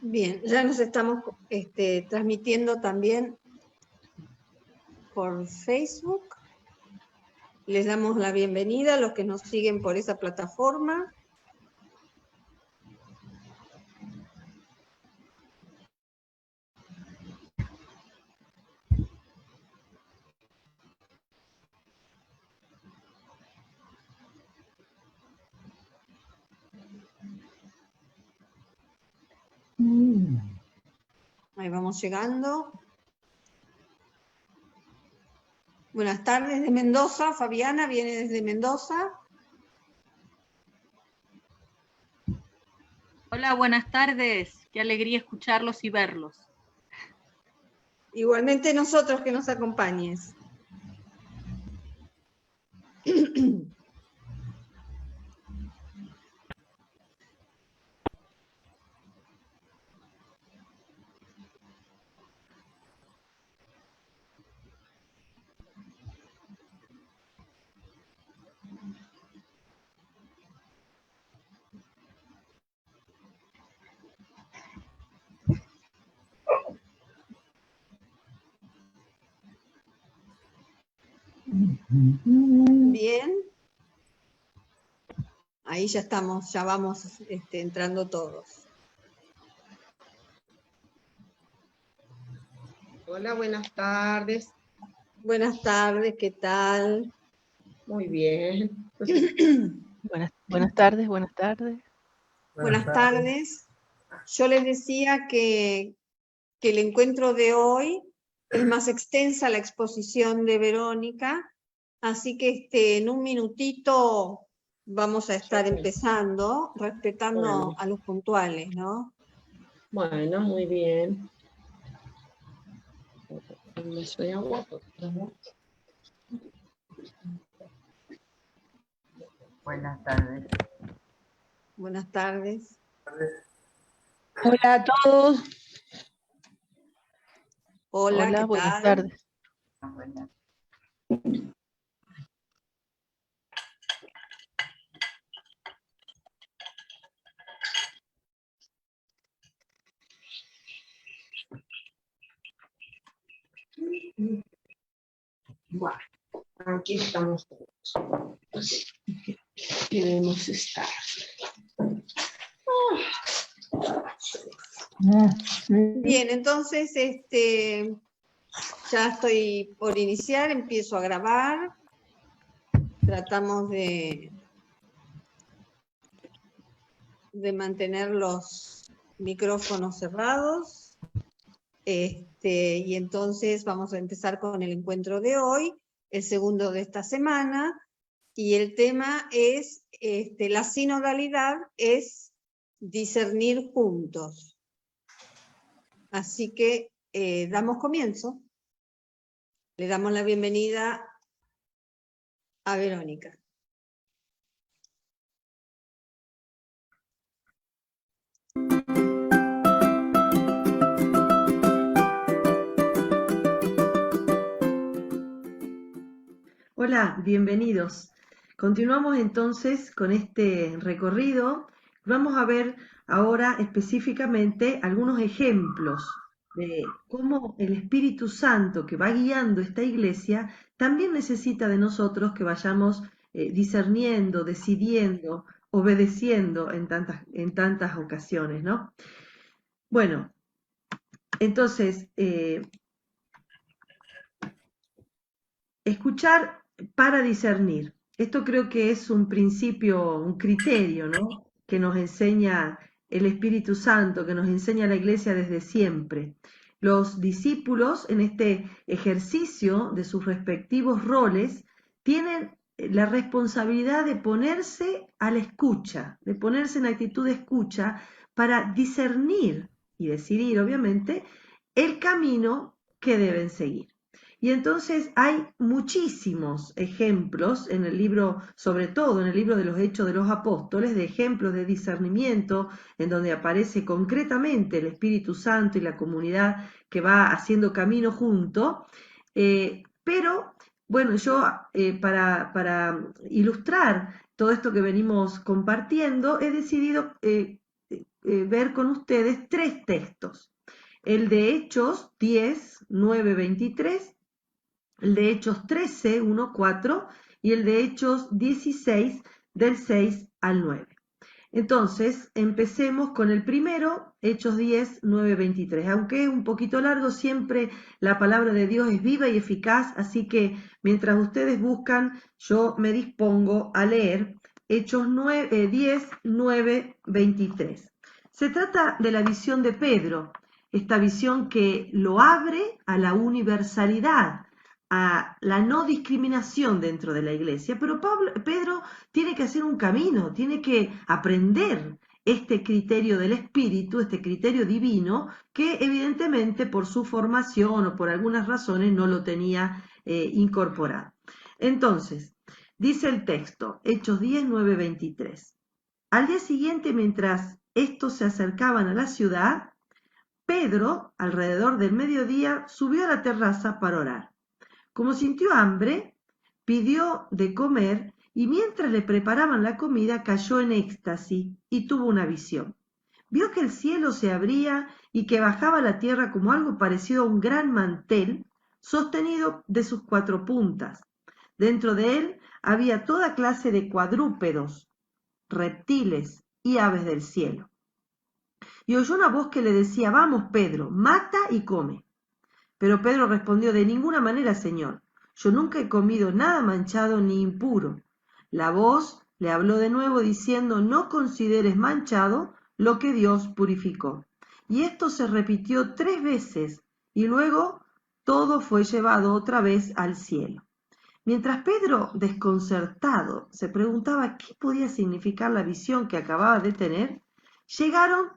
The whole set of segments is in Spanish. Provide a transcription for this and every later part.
Bien, ya nos estamos transmitiendo también por Facebook. Les damos la bienvenida a los que nos siguen por esa plataforma. Ahí vamos llegando. Buenas tardes de Mendoza. Fabiana viene desde Mendoza. Hola, buenas tardes. Qué alegría escucharlos y verlos. Igualmente nosotros, que nos acompañes. Bien. Ahí ya estamos, ya vamos entrando todos. Hola, buenas tardes. Buenas tardes, ¿qué tal? Muy bien. Buenas tardes, buenas tardes. Buenas tardes. Yo les decía que el encuentro de hoy es más extensa la exposición de Verónica, así que en un minutito vamos a estar empezando, respetando a los puntuales, ¿no? Bueno, muy bien. Buenas tardes. Buenas tardes. Hola a todos. Hola, ¿qué buenas tal? tardes. Buenas. Bueno, aquí estamos todos. Queremos estar. Bien, entonces ya estoy por iniciar, empiezo a grabar. Tratamos de mantener los micrófonos cerrados. Y entonces vamos a empezar con el encuentro de hoy, el segundo de esta semana, y el tema es, la sinodalidad es discernir juntos. Así que damos comienzo. Le damos la bienvenida a Verónica. Hola, bienvenidos. Continuamos entonces con este recorrido. Vamos a ver ahora específicamente algunos ejemplos de cómo el Espíritu Santo que va guiando esta iglesia también necesita de nosotros que vayamos discerniendo, decidiendo, obedeciendo en tantas ocasiones, ¿no? Bueno, entonces, escuchar para discernir. Esto creo que es un principio, un criterio, ¿no? Que nos enseña el Espíritu Santo, que nos enseña la Iglesia desde siempre. Los discípulos en este ejercicio de sus respectivos roles tienen la responsabilidad de ponerse a la escucha, de ponerse en actitud de escucha para discernir y decidir, obviamente, el camino que deben seguir. Y entonces hay muchísimos ejemplos en el libro, sobre todo en el libro de los Hechos de los Apóstoles, de ejemplos de discernimiento, en donde aparece concretamente el Espíritu Santo y la comunidad que va haciendo camino junto. Pero, bueno, yo para ilustrar todo esto que venimos compartiendo, he decidido ver con ustedes 3 textos. El de Hechos 10, 9, 23, el de Hechos 13, 1, 4 y el de Hechos 16, del 6 al 9. Entonces, empecemos con el primero, Hechos 10, 9, 23. Aunque es un poquito largo, siempre la palabra de Dios es viva y eficaz, así que mientras ustedes buscan, yo me dispongo a leer Hechos 10, 9, 23. Se trata de la visión de Pedro, esta visión que lo abre a la universalidad, a la no discriminación dentro de la iglesia, pero Pedro tiene que hacer un camino, tiene que aprender este criterio del Espíritu, este criterio divino, que evidentemente por su formación o por algunas razones no lo tenía incorporado. Entonces, dice el texto, Hechos 10, 9, 23. Al día siguiente, mientras estos se acercaban a la ciudad, Pedro, alrededor del mediodía, subió a la terraza para orar. Como sintió hambre, pidió de comer y mientras le preparaban la comida cayó en éxtasis y tuvo una visión. Vio que el cielo se abría y que bajaba a la tierra como algo parecido a un gran mantel sostenido de sus 4 puntas. Dentro de él había toda clase de cuadrúpedos, reptiles y aves del cielo. Y oyó una voz que le decía: «Vamos, Pedro, mata y come». Pero Pedro respondió: «De ninguna manera, Señor. Yo nunca he comido nada manchado ni impuro». La voz le habló de nuevo diciendo: «No consideres manchado lo que Dios purificó». Y esto se repitió 3 veces, y luego todo fue llevado otra vez al cielo. Mientras Pedro, desconcertado, se preguntaba qué podía significar la visión que acababa de tener, llegaron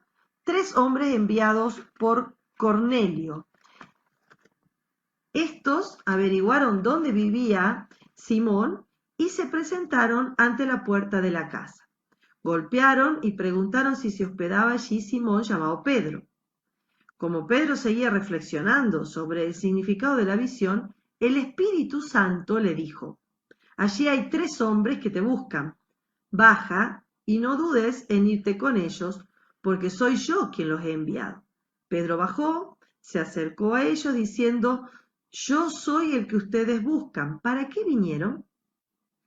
3 hombres enviados por Cornelio. Estos averiguaron dónde vivía Simón y se presentaron ante la puerta de la casa. Golpearon y preguntaron si se hospedaba allí Simón, llamado Pedro. Como Pedro seguía reflexionando sobre el significado de la visión, el Espíritu Santo le dijo: «Allí hay 3 hombres que te buscan. Baja y no dudes en irte con ellos, porque soy yo quien los he enviado». Pedro bajó, se acercó a ellos diciendo: «Yo soy el que ustedes buscan. ¿Para qué vinieron?».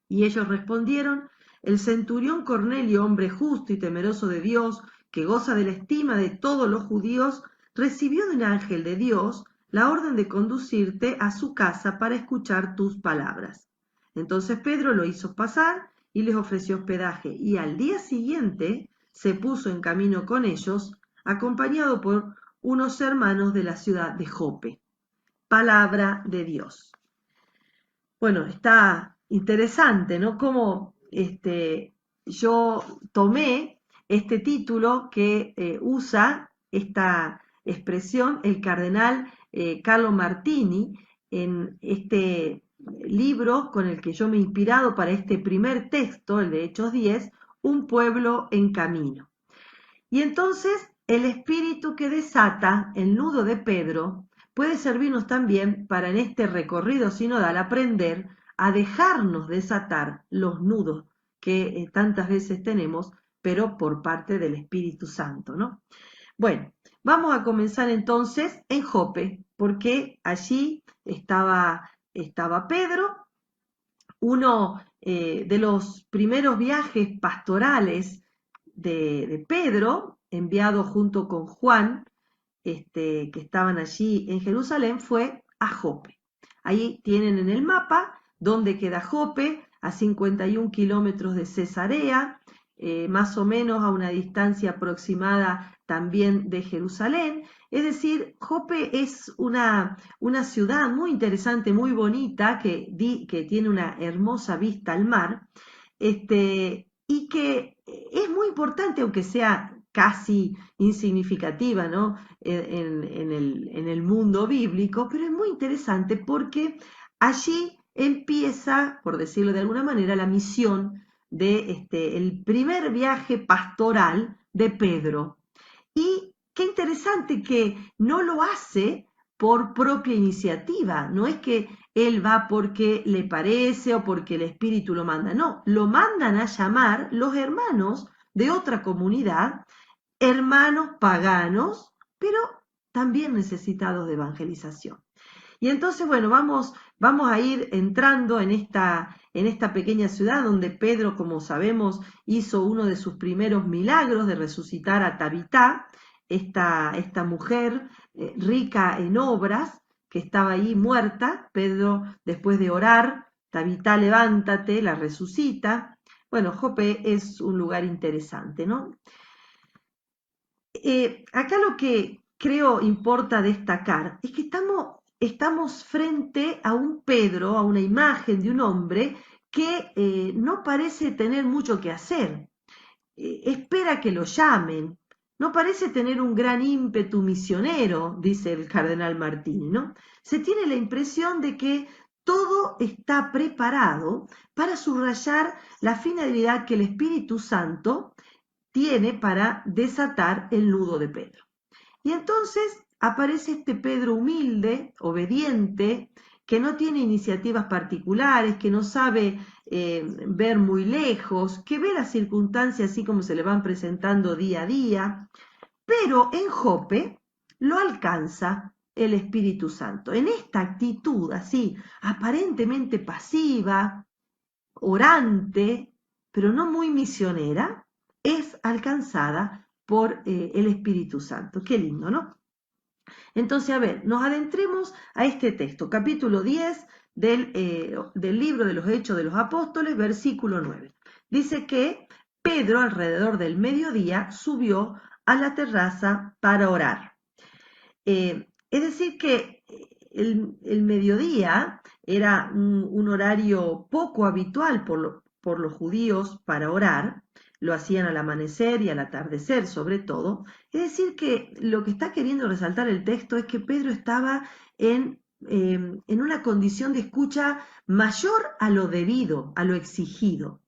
Y ellos respondieron: «El centurión Cornelio, hombre justo y temeroso de Dios, que goza de la estima de todos los judíos, recibió de un ángel de Dios la orden de conducirte a su casa para escuchar tus palabras». Entonces Pedro lo hizo pasar y les ofreció hospedaje, y al día siguiente se puso en camino con ellos, acompañado por unos hermanos de la ciudad de Jope. Palabra de Dios. Bueno, está interesante, ¿no? Cómo yo tomé este título que usa esta expresión el cardenal Carlo Martini en este libro con el que yo me he inspirado para este primer texto, el de Hechos 10, Un pueblo en camino. Y entonces el espíritu que desata el nudo de Pedro puede servirnos también para en este recorrido sinodal aprender a dejarnos desatar los nudos que tantas veces tenemos, pero por parte del Espíritu Santo, ¿no? Bueno, vamos a comenzar entonces en Jope, porque allí estaba Pedro, uno de los primeros viajes pastorales de Pedro, enviado junto con Juan, que estaban allí en Jerusalén, fue a Jope. Ahí tienen en el mapa dónde queda Jope, a 51 kilómetros de Cesarea, más o menos a una distancia aproximada también de Jerusalén. Es decir, Jope es una ciudad muy interesante, muy bonita, que tiene una hermosa vista al mar, y que es muy importante, aunque sea casi insignificativa, ¿no? en el mundo bíblico, pero es muy interesante porque allí empieza, por decirlo de alguna manera, la misión de el primer viaje pastoral de Pedro. Y qué interesante que no lo hace por propia iniciativa, no es que él va porque le parece o porque el Espíritu lo manda, no, lo mandan a llamar los hermanos de otra comunidad hermanos paganos, pero también necesitados de evangelización. Y entonces, bueno, vamos a ir entrando en esta pequeña ciudad donde Pedro, como sabemos, hizo uno de sus primeros milagros de resucitar a Tabitá, esta mujer rica en obras, que estaba ahí muerta. Pedro, después de orar, Tabitá, levántate, la resucita. Bueno, Jope es un lugar interesante, ¿no? Acá lo que creo importa destacar es que estamos frente a un Pedro, a una imagen de un hombre que no parece tener mucho que hacer. Espera que lo llamen. No parece tener un gran ímpetu misionero, dice el cardenal Martini, ¿no? Se tiene la impresión de que todo está preparado para subrayar la finalidad que el Espíritu Santo tiene para desatar el nudo de Pedro. Y entonces aparece este Pedro humilde, obediente, que no tiene iniciativas particulares, que no sabe ver muy lejos, que ve las circunstancias así como se le van presentando día a día, pero en Jope lo alcanza el Espíritu Santo. En esta actitud así, aparentemente pasiva, orante, pero no muy misionera, es alcanzada por el Espíritu Santo. Qué lindo, ¿no? Entonces, a ver, nos adentremos a este texto, capítulo 10 del libro de los Hechos de los Apóstoles, versículo 9. Dice que Pedro, alrededor del mediodía, subió a la terraza para orar. Es decir que el mediodía era un horario poco habitual por los judíos para orar. Lo hacían al amanecer y al atardecer sobre todo. Es decir que lo que está queriendo resaltar el texto es que Pedro estaba en una condición de escucha mayor a lo debido, a lo exigido.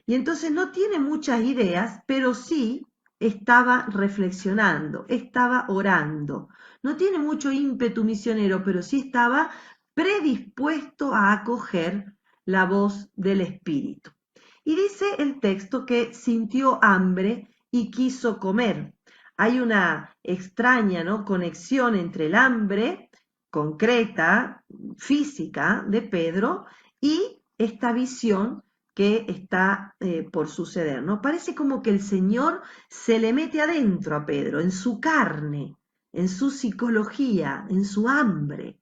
Y entonces no tiene muchas ideas, pero sí estaba reflexionando, estaba orando. No tiene mucho ímpetu misionero, pero sí estaba predispuesto a acoger la voz del Espíritu. Y dice el texto que sintió hambre y quiso comer. Hay una extraña, ¿no?, conexión entre el hambre concreta, física de Pedro y esta visión que está por suceder, ¿no? Parece como que el Señor se le mete adentro a Pedro, en su carne, en su psicología, en su hambre.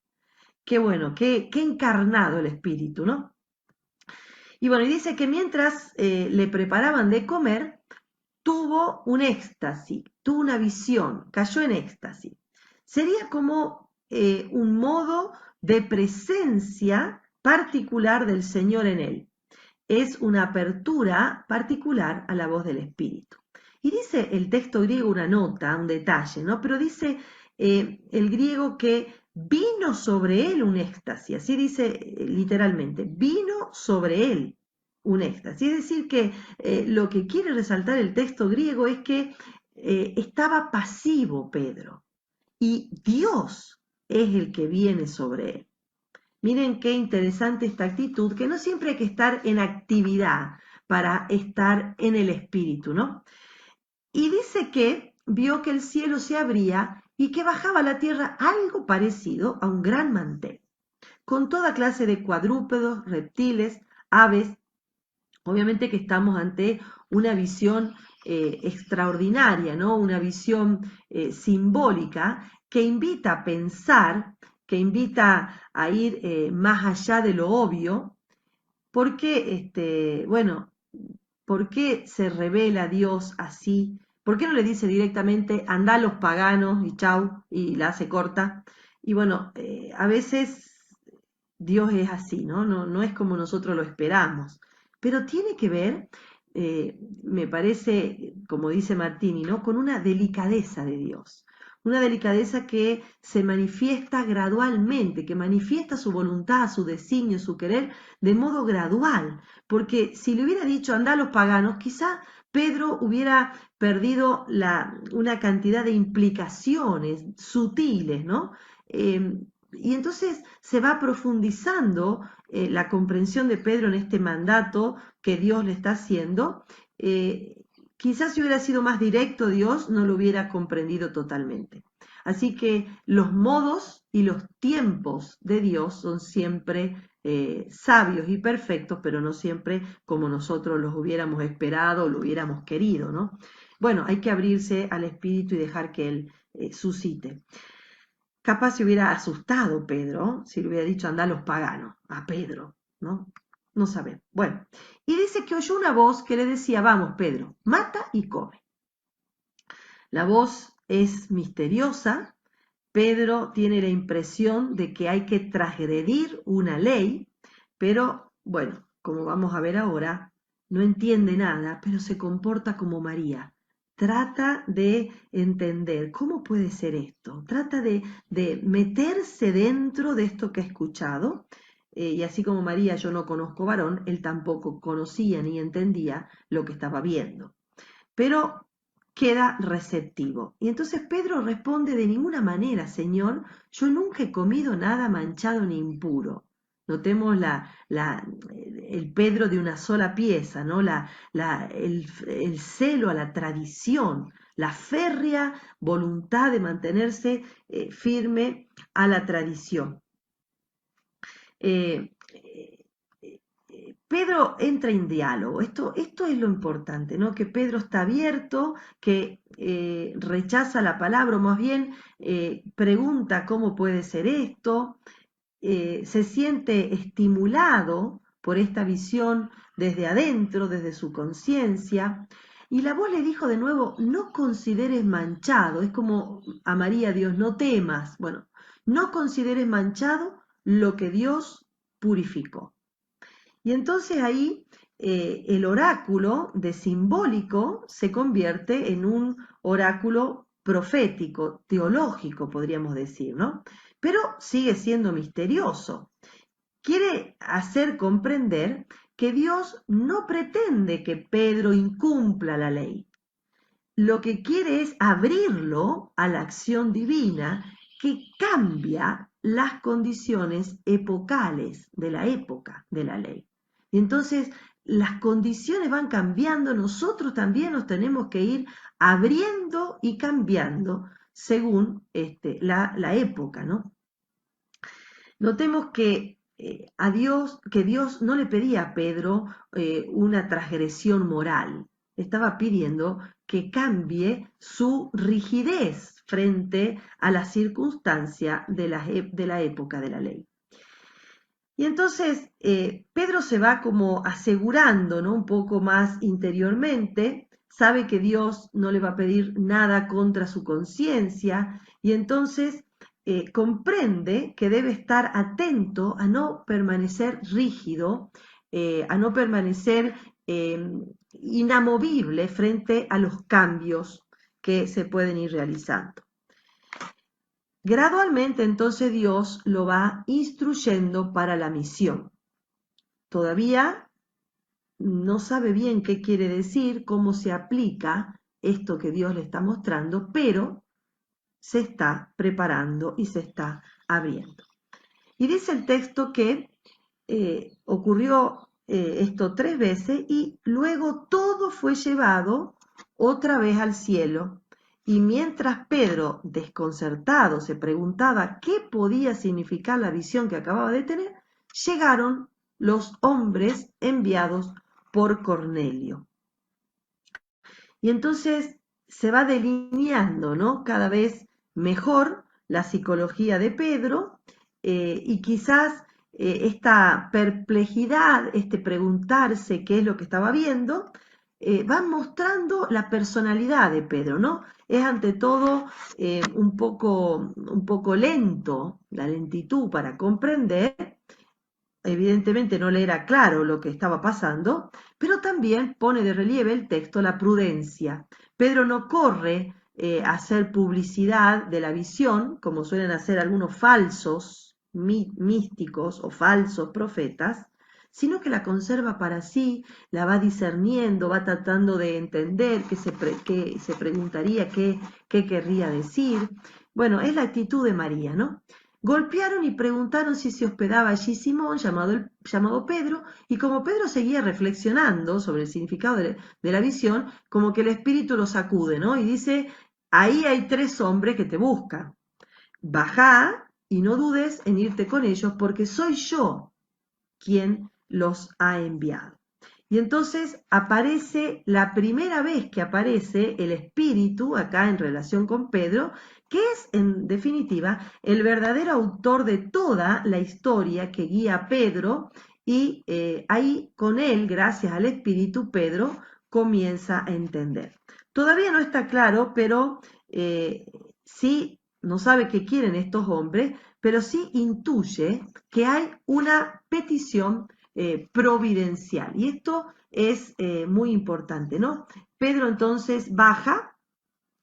Qué bueno, qué encarnado el Espíritu, ¿no? Y bueno, y dice que mientras le preparaban de comer, tuvo un éxtasis, tuvo una visión, cayó en éxtasis. Sería como un modo de presencia particular del Señor en él. Es una apertura particular a la voz del Espíritu. Y dice el texto griego una nota, un detalle, ¿no? Pero dice el griego que vino sobre él un éxtasis, así dice literalmente, vino sobre él un éxtasis. Es decir que lo que quiere resaltar el texto griego es que estaba pasivo Pedro y Dios es el que viene sobre él. Miren qué interesante esta actitud, que no siempre hay que estar en actividad para estar en el Espíritu, ¿no? Y dice que vio que el cielo se abría y que bajaba a la tierra algo parecido a un gran mantel, con toda clase de cuadrúpedos, reptiles, aves. Obviamente que estamos ante una visión extraordinaria, ¿no? Una visión simbólica que invita a pensar, que invita a ir más allá de lo obvio, porque, bueno, ¿por qué se revela Dios así? ¿Por qué no le dice directamente, andá a los paganos y chau, y la hace corta? Y bueno, a veces Dios es así, ¿no? No es como nosotros lo esperamos, pero tiene que ver, me parece, como dice Martini, ¿no?, con una delicadeza de Dios. Una delicadeza que se manifiesta gradualmente, que manifiesta su voluntad, su designio, su querer de modo gradual. Porque si le hubiera dicho andá a los paganos, quizá Pedro hubiera perdido una cantidad de implicaciones sutiles, ¿no? Y entonces se va profundizando la comprensión de Pedro en este mandato que Dios le está haciendo, quizás si hubiera sido más directo Dios, no lo hubiera comprendido totalmente. Así que los modos y los tiempos de Dios son siempre sabios y perfectos, pero no siempre como nosotros los hubiéramos esperado o lo hubiéramos querido, ¿no? Bueno, hay que abrirse al Espíritu y dejar que Él suscite. Capaz se hubiera asustado Pedro, si le hubiera dicho anda a los paganos, a Pedro, ¿no? No sabemos. Bueno, y dice que oyó una voz que le decía, vamos Pedro, mata y come. La voz es misteriosa. Pedro tiene la impresión de que hay que transgredir una ley, pero bueno, como vamos a ver ahora, no entiende nada, pero se comporta como María. Trata de entender cómo puede ser esto, trata de meterse dentro de esto que ha escuchado, y así como María yo no conozco varón, él tampoco conocía ni entendía lo que estaba viendo. Pero queda receptivo. Y entonces Pedro responde, de ninguna manera, Señor, yo nunca he comido nada manchado ni impuro. Notemos el Pedro de una sola pieza, ¿no? El celo a la tradición, la férrea voluntad de mantenerse firme a la tradición. Pedro entra en diálogo, esto es lo importante, ¿no? Que Pedro está abierto, que rechaza la palabra, o más bien pregunta cómo puede ser esto, se siente estimulado por esta visión desde adentro, desde su conciencia, y la voz le dijo de nuevo, no consideres manchado, es como a María Dios, no temas, bueno, no consideres manchado lo que Dios purificó. Y entonces ahí el oráculo de simbólico se convierte en un oráculo profético, teológico, podríamos decir, ¿no? Pero sigue siendo misterioso. Quiere hacer comprender que Dios no pretende que Pedro incumpla la ley. Lo que quiere es abrirlo a la acción divina que cambia las condiciones epocales de la época de la ley. Y entonces las condiciones van cambiando, nosotros también nos tenemos que ir abriendo y cambiando según la época, ¿no? Notemos que Dios no le pedía a Pedro una transgresión moral, estaba pidiendo que cambie su rigidez frente a la circunstancia de la época de la ley. Y entonces Pedro se va como asegurando, ¿no? Un poco más interiormente, sabe que Dios no le va a pedir nada contra su conciencia y entonces comprende que debe estar atento a no permanecer rígido, a no permanecer inamovible frente a los cambios que se pueden ir realizando. Gradualmente entonces Dios lo va instruyendo para la misión. Todavía no sabe bien qué quiere decir, cómo se aplica esto que Dios le está mostrando, pero se está preparando y se está abriendo. Y dice el texto que ocurrió esto 3 veces y luego todo fue llevado otra vez al cielo. Y mientras Pedro, desconcertado, se preguntaba qué podía significar la visión que acababa de tener, llegaron los hombres enviados por Cornelio. Y entonces se va delineando, ¿no? Cada vez mejor la psicología de Pedro y quizás esta perplejidad, este preguntarse qué es lo que estaba viendo, van mostrando la personalidad de Pedro, ¿no? Es ante todo un poco lento, la lentitud para comprender. Evidentemente no le era claro lo que estaba pasando, pero también pone de relieve el texto la prudencia. Pedro no corre a hacer publicidad de la visión, como suelen hacer algunos falsos místicos o falsos profetas, sino que la conserva para sí, la va discerniendo, va tratando de entender qué se preguntaría, qué querría decir. Bueno, es la actitud de María, ¿no? golpearon y preguntaron si se hospedaba allí Simón, llamado Pedro, y como Pedro seguía reflexionando sobre el significado de la visión, como que el espíritu lo sacude, ¿no? Y dice, ahí hay 3 hombres que te buscan. Bajá y no dudes en irte con ellos, porque soy yo quien los ha enviado. Y entonces aparece la primera vez que aparece el espíritu acá en relación con Pedro, que es en definitiva el verdadero autor de toda la historia que guía a Pedro, y ahí con él, gracias al espíritu, Pedro comienza a entender. Todavía no está claro, pero sí, no sabe qué quieren estos hombres, pero sí intuye que hay una petición providencial. Y esto es muy importante, ¿no? Pedro entonces baja,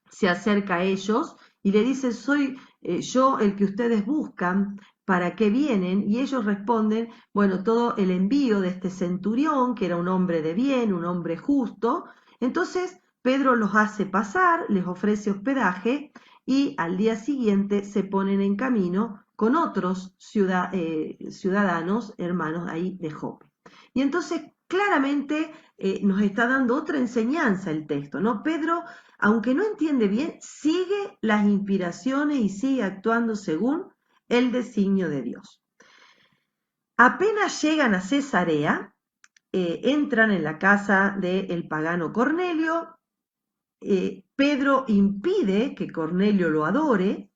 se acerca a ellos y le dice, soy yo el que ustedes buscan, ¿para qué vienen? Y ellos responden, bueno, todo el envío de este centurión, que era un hombre de bien, un hombre justo. Entonces Pedro los hace pasar, les ofrece hospedaje y al día siguiente se ponen en camino con otros ciudadanos, hermanos ahí de Jope. Y entonces claramente nos está dando otra enseñanza el texto, ¿no? Pedro, aunque no entiende bien, sigue las inspiraciones y sigue actuando según el designio de Dios. Apenas llegan a Cesarea, entran en la casa del pagano Cornelio. Pedro impide que Cornelio lo adore,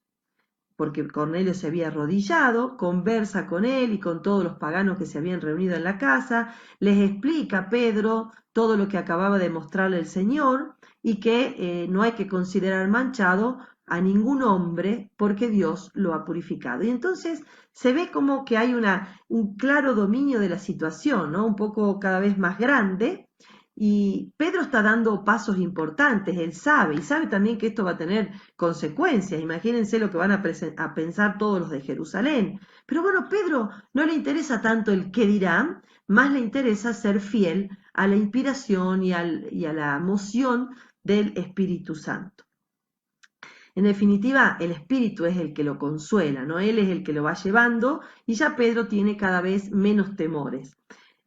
porque Cornelio se había arrodillado, conversa con él y con todos los paganos que se habían reunido en la casa, les explica a Pedro todo lo que acababa de mostrarle el Señor y que no hay que considerar manchado a ningún hombre porque Dios lo ha purificado. Y entonces se ve como que hay un claro dominio de la situación, ¿no? Un poco cada vez más grande. Y Pedro está dando pasos importantes, él sabe, y sabe también que esto va a tener consecuencias. Imagínense lo que van a pensar todos los de Jerusalén. Pero bueno, Pedro no le interesa tanto el qué dirán, más le interesa ser fiel a la inspiración y a la moción del Espíritu Santo. En definitiva, el Espíritu es el que lo consuela, ¿no? Él es el que lo va llevando y ya Pedro tiene cada vez menos temores.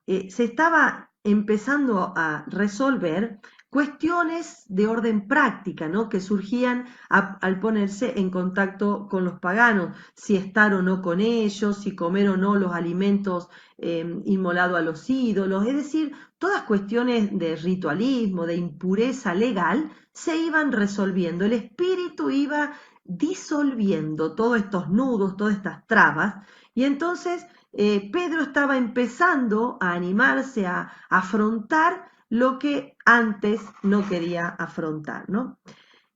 Se estaba empezando a resolver cuestiones de orden práctica, ¿no? Que surgían al ponerse en contacto con los paganos, si estar o no con ellos, si comer o no los alimentos inmolados a los ídolos, es decir, todas cuestiones de ritualismo, de impureza legal, se iban resolviendo. El espíritu iba disolviendo todos estos nudos, todas estas trabas, y entonces Pedro estaba empezando a animarse a afrontar lo que antes no quería afrontar, ¿no?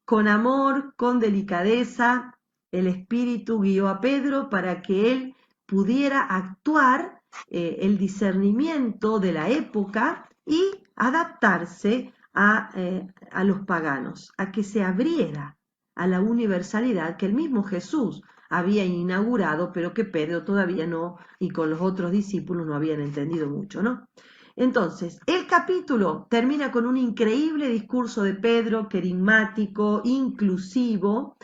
Con amor, con delicadeza, el Espíritu guió a Pedro para que él pudiera actuar el discernimiento de la época y adaptarse a los paganos, a que se abriera a la universalidad que el mismo Jesús había inaugurado, pero que Pedro todavía no, y con los otros discípulos no habían entendido mucho, ¿no? Entonces, el capítulo termina con un increíble discurso de Pedro, querigmático, inclusivo,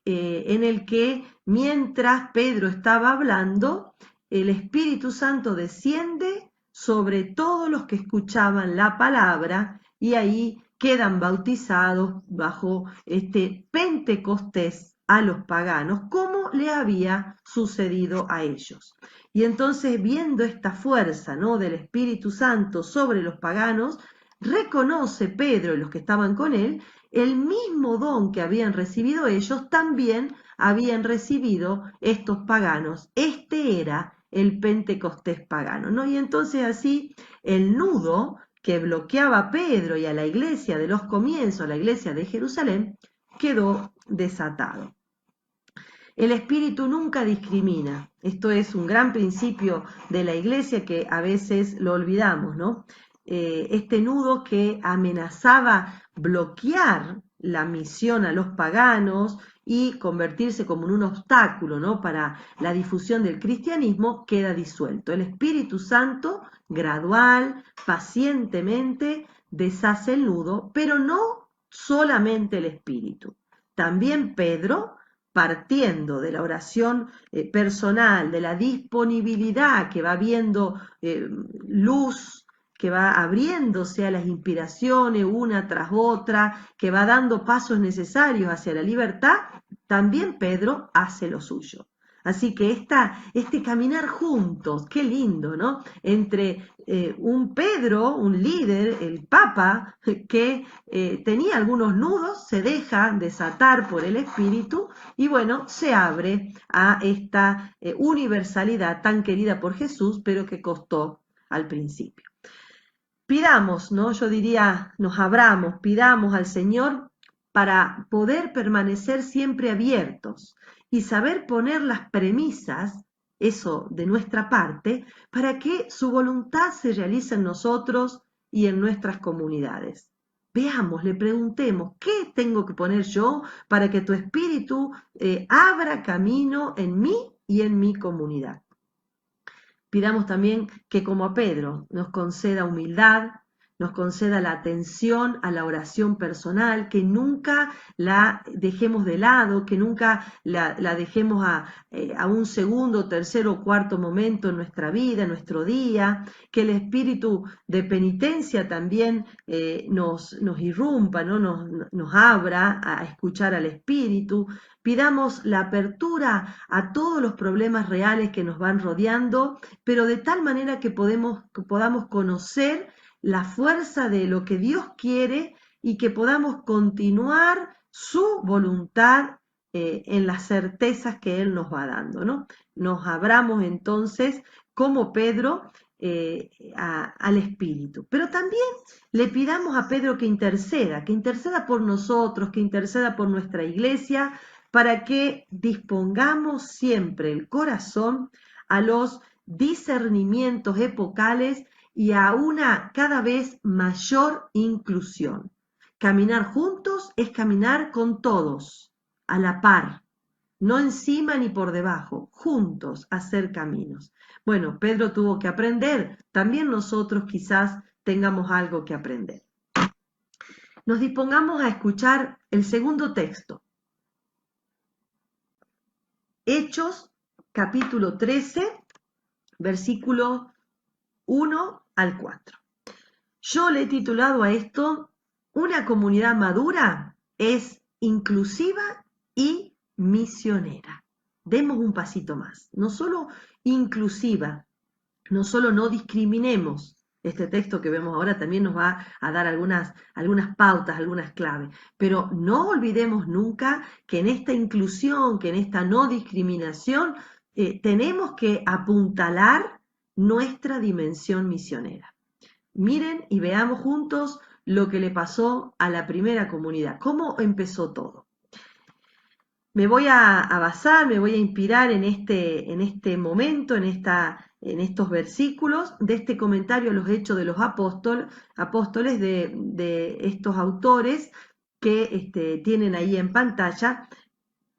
en el que mientras Pedro estaba hablando, el Espíritu Santo desciende sobre todos los que escuchaban la palabra y ahí quedan bautizados bajo este Pentecostés a los paganos, como le había sucedido a ellos. Y entonces, viendo esta fuerza, ¿no?, del Espíritu Santo sobre los paganos, reconoce Pedro y los que estaban con él el mismo don que habían recibido ellos, también habían recibido estos paganos. Este era el Pentecostés pagano, ¿no? Y entonces así el nudo que bloqueaba a Pedro y a la iglesia de los comienzos, a la iglesia de Jerusalén, quedó desatado. El Espíritu nunca discrimina. Esto es un gran principio de la iglesia que a veces lo olvidamos, ¿no? Este nudo que amenazaba bloquear la misión a los paganos y convertirse como en un obstáculo, ¿no?, para la difusión del cristianismo, queda disuelto. El Espíritu Santo, gradual, pacientemente, deshace el nudo, pero no solamente el Espíritu. También Pedro partiendo de la oración personal, de la disponibilidad que va viendo luz, que va abriéndose a las inspiraciones una tras otra, que va dando pasos necesarios hacia la libertad, también Pedro hace lo suyo. Así que este caminar juntos, qué lindo, ¿no? Entre un Pedro, un líder, el Papa, que tenía algunos nudos, se deja desatar por el Espíritu y bueno, se abre a esta universalidad tan querida por Jesús, pero que costó al principio. Pidamos, ¿no? Yo diría, nos abramos, pidamos al Señor para poder permanecer siempre abiertos y saber poner las premisas, eso de nuestra parte, para que su voluntad se realice en nosotros y en nuestras comunidades. Veamos, le preguntemos, ¿qué tengo que poner yo para que tu Espíritu abra camino en mí y en mi comunidad? Pidamos también que como a Pedro nos conceda humildad, nos conceda la atención a la oración personal, que nunca la dejemos de lado, que nunca la dejemos a un segundo, tercero o cuarto momento en nuestra vida, en nuestro día, que el espíritu de penitencia también nos irrumpa, ¿no? nos abra a escuchar al Espíritu. Pidamos la apertura a todos los problemas reales que nos van rodeando, pero de tal manera que podamos conocer la fuerza de lo que Dios quiere y que podamos continuar su voluntad en las certezas que Él nos va dando, ¿no? Nos abramos entonces, como Pedro, al Espíritu. Pero también le pidamos a Pedro que interceda por nosotros, que interceda por nuestra iglesia, para que dispongamos siempre el corazón a los discernimientos epocales y a una cada vez mayor inclusión. Caminar juntos es caminar con todos, a la par, no encima ni por debajo, juntos hacer caminos. Bueno, Pedro tuvo que aprender, también nosotros quizás tengamos algo que aprender. Nos dispongamos a escuchar el segundo texto. Hechos, capítulo 13, versículo 1 al 4. Yo le he titulado a esto, una comunidad madura es inclusiva y misionera. Demos un pasito más, no solo inclusiva, no solo no discriminemos. Este texto que vemos ahora también nos va a dar algunas pautas, algunas claves, pero no olvidemos nunca que en esta inclusión, que en esta no discriminación, tenemos que apuntalar nuestra dimensión misionera. Miren y veamos juntos lo que le pasó a la primera comunidad, cómo empezó todo. Me voy a basar, me voy a inspirar en este momento, en estos versículos, de este comentario a los hechos de los apóstoles de estos autores que tienen ahí en pantalla.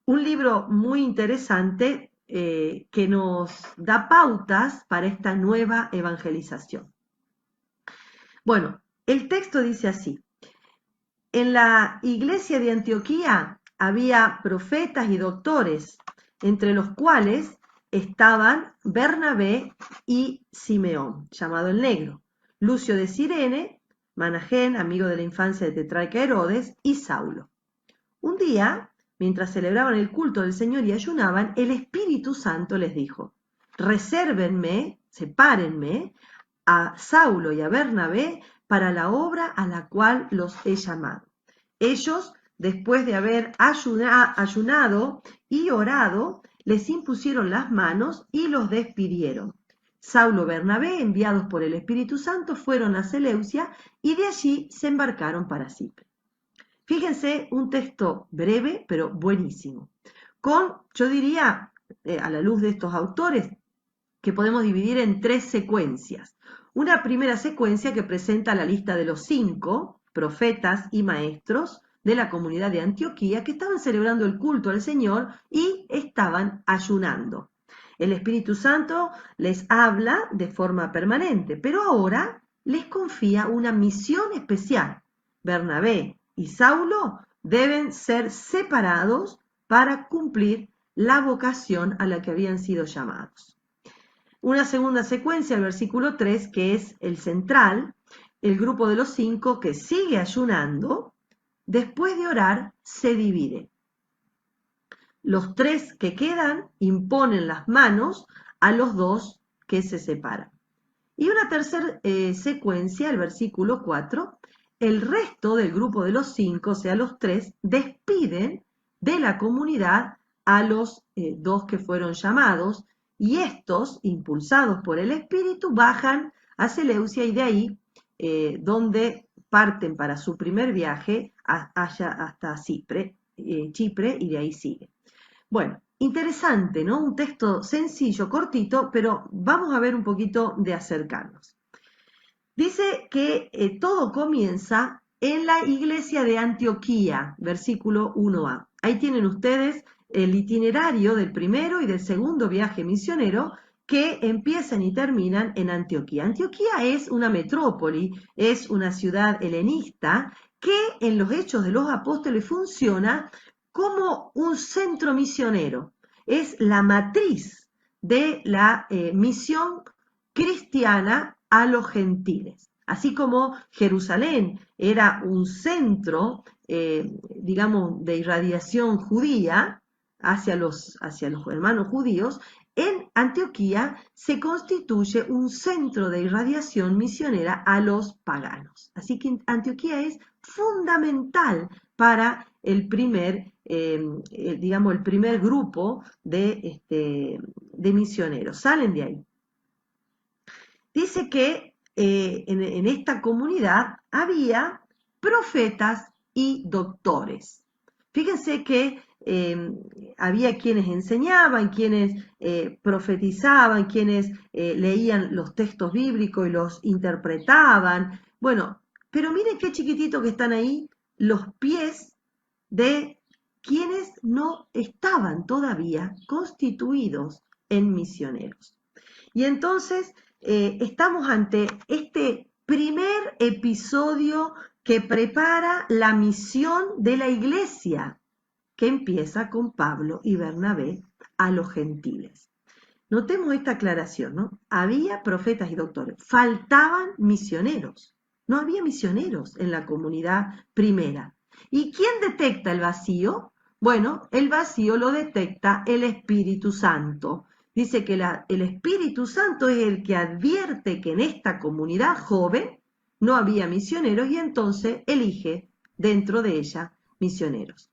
Un libro muy interesante que nos da pautas para esta nueva evangelización. Bueno, el texto dice así: en la iglesia de Antioquía había profetas y doctores, entre los cuales estaban Bernabé y Simeón, llamado el Negro, Lucio de Cirene, Manahén, amigo de la infancia de tetrarca Herodes, y Saulo. Un día, mientras celebraban el culto del Señor y ayunaban, el Espíritu Santo les dijo: resérvenme, sepárenme a Saulo y a Bernabé para la obra a la cual los he llamado. Ellos, después de haber ayunado y orado, les impusieron las manos y los despidieron. Saulo y Bernabé, enviados por el Espíritu Santo, fueron a Seleucia y de allí se embarcaron para Chipre. Fíjense, un texto breve, pero buenísimo. Yo diría, a la luz de estos autores, que podemos dividir en 3 secuencias. Una primera secuencia que presenta la lista de los 5 profetas y maestros de la comunidad de Antioquía que estaban celebrando el culto al Señor y estaban ayunando. El Espíritu Santo les habla de forma permanente, pero ahora les confía una misión especial. Bernabé y Saulo deben ser separados para cumplir la vocación a la que habían sido llamados. Una segunda secuencia, el versículo 3, que es el central, el grupo de los 5 que sigue ayunando, después de orar, se divide. Los 3 que quedan imponen las manos a los 2 que se separan. Y una tercera secuencia, el versículo 4, el resto del grupo de los 5, o sea, los 3, despiden de la comunidad a los 2 que fueron llamados, y estos, impulsados por el Espíritu, bajan a Seleucia y de ahí, donde parten para su primer viaje hasta Chipre, y de ahí siguen. Bueno, interesante, ¿no? Un texto sencillo, cortito, pero vamos a ver un poquito de acercarnos. Dice que todo comienza en la iglesia de Antioquía, versículo 1a. Ahí tienen ustedes el itinerario del primero y del segundo viaje misionero que empiezan y terminan en Antioquía. Antioquía es una metrópoli, es una ciudad helenista que en los Hechos de los Apóstoles funciona como un centro misionero. Es la matriz de la misión cristiana a los gentiles. Así como Jerusalén era un centro, digamos, de irradiación judía hacia los hermanos judíos, en Antioquía se constituye un centro de irradiación misionera a los paganos. Así que Antioquía es fundamental para el primer, digamos, el primer grupo de misioneros. Salen de ahí. Dice que en esta comunidad había profetas y doctores. Fíjense que había quienes enseñaban, quienes profetizaban, quienes leían los textos bíblicos y los interpretaban. Bueno, pero miren qué chiquitito que están ahí los pies de quienes no estaban todavía constituidos en misioneros. Y entonces estamos ante este primer episodio que prepara la misión de la iglesia, que empieza con Pablo y Bernabé a los gentiles. Notemos esta aclaración, ¿no? Había profetas y doctores, faltaban misioneros. No había misioneros en la comunidad primera. ¿Y quién detecta el vacío? Bueno, el vacío lo detecta el Espíritu Santo. Dice que el Espíritu Santo es el que advierte que en esta comunidad joven no había misioneros y entonces elige dentro de ella misioneros.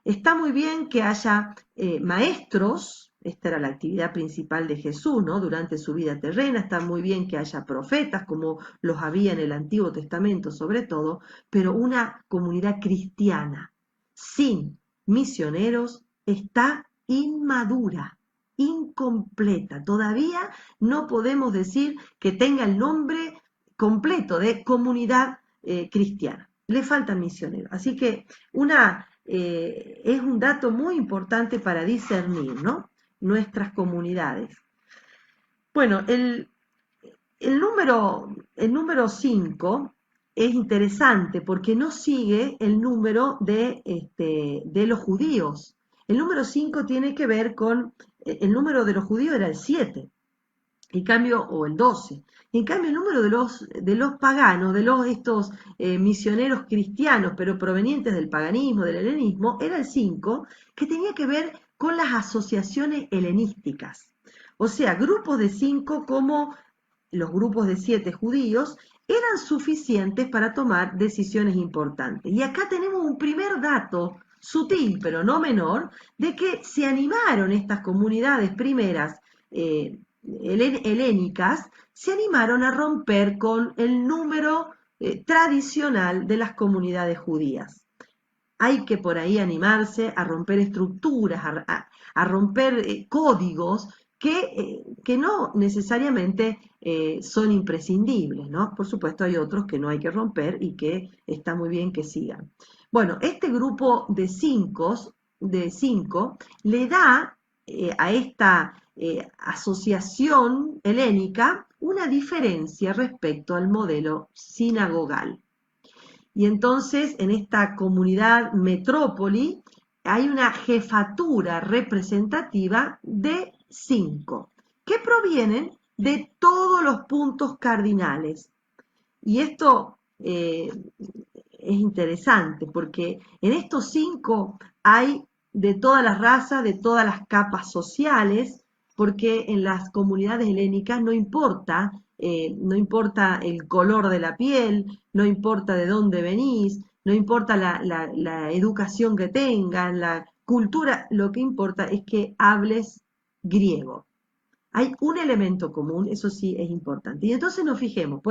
Está muy bien que haya maestros, esta era la actividad principal de Jesús, ¿no? Durante su vida terrena. Está muy bien que haya profetas, como los había en el Antiguo Testamento sobre todo, pero una comunidad cristiana sin misioneros está inmadura, incompleta. Todavía no podemos decir que tenga el nombre completo de comunidad cristiana. Le faltan misioneros. Así que es un dato muy importante para discernir, ¿no? Nuestras comunidades. Bueno, el número 5 es interesante porque no sigue el número de los judíos. El número 5 tiene que ver con, el número de los judíos era el 7, en cambio, o el 12. En cambio, el número de los paganos, estos misioneros cristianos, pero provenientes del paganismo, del helenismo, era el 5, que tenía que ver con las asociaciones helenísticas. O sea, grupos de 5 como los grupos de 7 judíos eran suficientes para tomar decisiones importantes. Y acá tenemos un primer dato sutil, pero no menor, de que se animaron estas comunidades primeras helénicas, se animaron a romper con el número tradicional de las comunidades judías. Hay que por ahí animarse a romper estructuras, a romper códigos que no necesariamente son imprescindibles, ¿no? Por supuesto hay otros que no hay que romper y que está muy bien que sigan. Bueno, este grupo de cinco le da a esta asociación helénica una diferencia respecto al modelo sinagogal. Y entonces en esta comunidad metrópoli hay una jefatura representativa de 5, que provienen de todos los puntos cardinales. Y esto es interesante, porque en estos 5 hay de todas las razas, de todas las capas sociales, porque en las comunidades helénicas no importa el color de la piel, no importa de dónde venís, no importa la educación que tengan, la cultura, lo que importa es que hables griego. Hay un elemento común, eso sí es importante. Y entonces nos fijemos,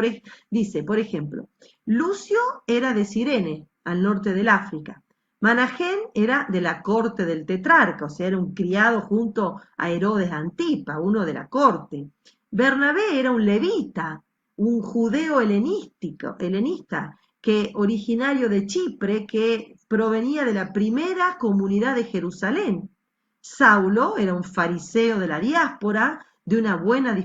dice, por ejemplo, Lucio era de Cirene, al norte del África. Managén era de la corte del tetrarca, o sea, era un criado junto a Herodes Antipa, uno de la corte. Bernabé era un levita, un judeo helenista, que originario de Chipre, que provenía de la primera comunidad de Jerusalén. Saulo era un fariseo de la diáspora, de una buena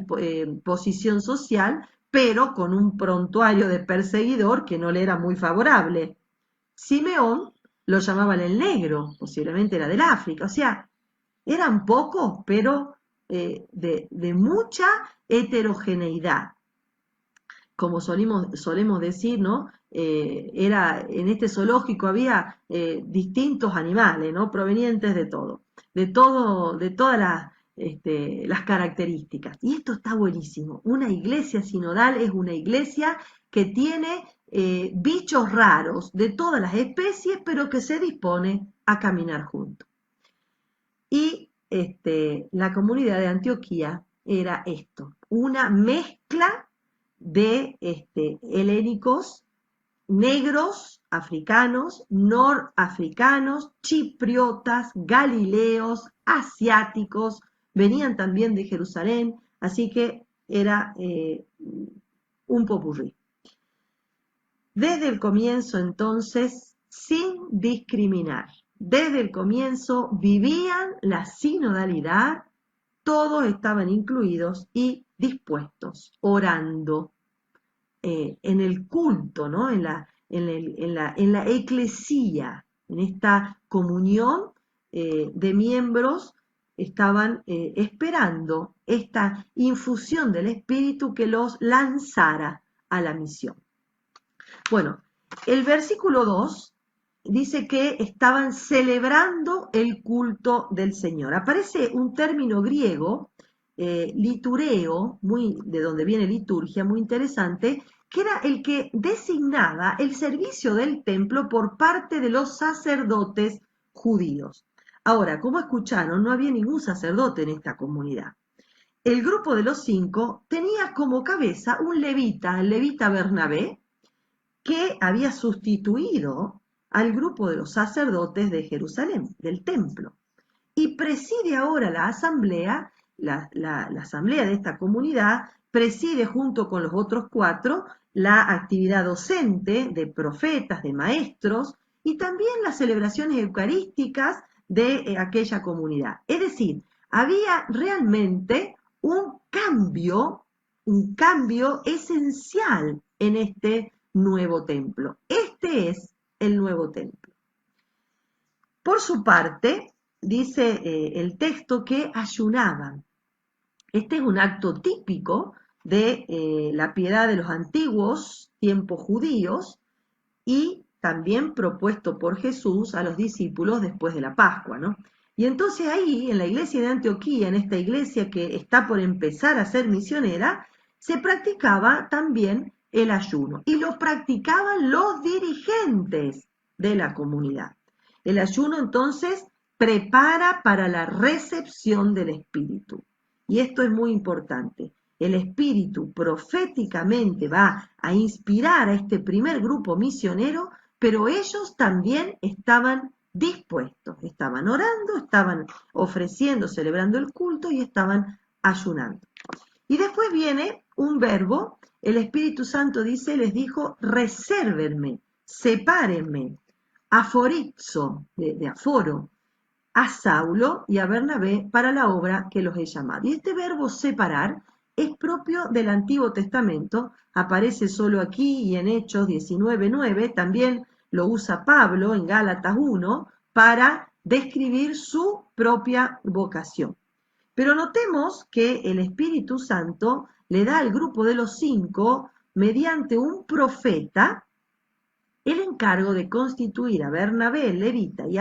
posición social, pero con un prontuario de perseguidor que no le era muy favorable. Simeón lo llamaban el negro, posiblemente era del África, o sea, eran pocos, pero de mucha heterogeneidad. Como solemos decir, ¿no? En este zoológico había distintos animales, ¿no? Provenientes de todas las características. Y esto está buenísimo. Una iglesia sinodal es una iglesia que tiene bichos raros de todas las especies, pero que se dispone a caminar juntos. Y la comunidad de Antioquía era esto, una mezcla de helénicos, negros, africanos, norafricanos, chipriotas, galileos, asiáticos, venían también de Jerusalén, así que era un popurrí. Desde el comienzo, entonces, sin discriminar, desde el comienzo vivían la sinodalidad, todos estaban incluidos y dispuestos, orando en el culto, ¿no? en la eclesía, en esta comunión de miembros, estaban esperando esta infusión del Espíritu que los lanzara a la misión. Bueno, el versículo 2 dice que estaban celebrando el culto del Señor. Aparece un término griego, litureo, de donde viene liturgia, muy interesante, que era el que designaba el servicio del templo por parte de los sacerdotes judíos. Ahora, como escucharon, no había ningún sacerdote en esta comunidad. El grupo de los 5 tenía como cabeza un levita, el levita Bernabé, que había sustituido al grupo de los sacerdotes de Jerusalén, del templo. Y preside ahora la asamblea, la asamblea de esta comunidad, preside junto con los otros 4 la actividad docente de profetas, de maestros, y también las celebraciones eucarísticas de aquella comunidad. Es decir, había realmente un cambio esencial en este nuevo templo. Este es el nuevo templo. Por su parte, dice el texto que ayunaban. Este es un acto típico de la piedad de los antiguos tiempos judíos y también propuesto por Jesús a los discípulos después de la Pascua, ¿no? Y entonces ahí, en la iglesia de Antioquía, en esta iglesia que está por empezar a ser misionera, se practicaba también el ayuno y lo practicaban los dirigentes de la comunidad. El ayuno entonces prepara para la recepción del Espíritu. Y esto es muy importante. El Espíritu proféticamente va a inspirar a este primer grupo misionero, pero ellos también estaban dispuestos, estaban orando, estaban ofreciendo, celebrando el culto y estaban ayunando. Y después viene un verbo, el Espíritu Santo dice, les dijo, resérvenme, sepárenme, aforizo, de aforo, a Saulo y a Bernabé para la obra que los he llamado. Y este verbo separar es propio del Antiguo Testamento, aparece solo aquí y en Hechos 19:9, también lo usa Pablo en Gálatas 1 para describir su propia vocación. Pero notemos que el Espíritu Santo le da al grupo de los 5, mediante un profeta, el encargo de constituir a Bernabé, levita y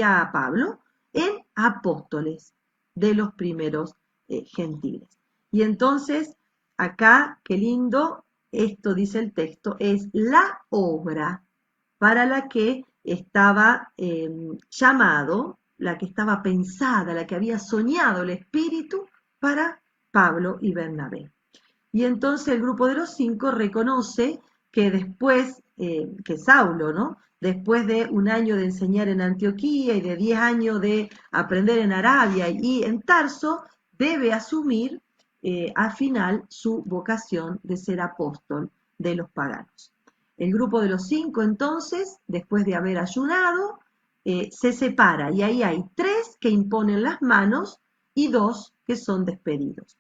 a Pablo en apóstoles de los primeros gentiles. Y entonces, acá, qué lindo, esto dice el texto, es la obra para la que estaba llamado, la que estaba pensada, la que había soñado el Espíritu para Pablo y Bernabé. Y entonces el grupo de los 5 reconoce que después, que Saulo, ¿no? Después de un año de enseñar en Antioquía y de 10 años de aprender en Arabia y en Tarso, debe asumir al final su vocación de ser apóstol de los paganos. El grupo de los 5 entonces, después de haber ayunado, se separa y ahí hay 3 que imponen las manos y 2 que son despedidos.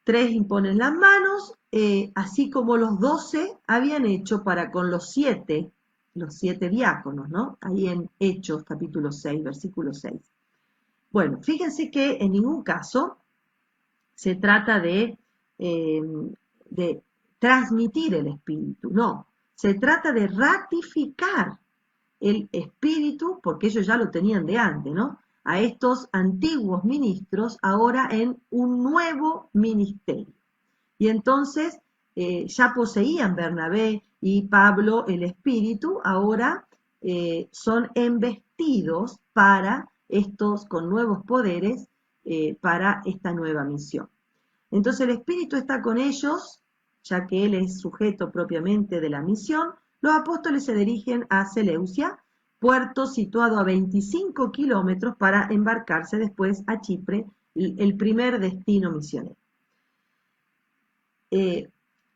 3 imponen las manos, así como los 12 habían hecho para con los 7 diáconos, ¿no? Ahí en Hechos capítulo 6, versículo 6. Bueno, fíjense que en ningún caso se trata de transmitir el Espíritu, no, se trata de ratificar el Espíritu, porque ellos ya lo tenían de antes, ¿no? A estos antiguos ministros ahora en un nuevo ministerio. Y entonces ya poseían Bernabé y Pablo el Espíritu, ahora son embestidos para estos, con nuevos poderes, para esta nueva misión. Entonces el Espíritu está con ellos, ya que Él es sujeto propiamente de la misión. Los apóstoles se dirigen a Seleucia, puerto situado a 25 kilómetros, para embarcarse después a Chipre, el primer destino misionero.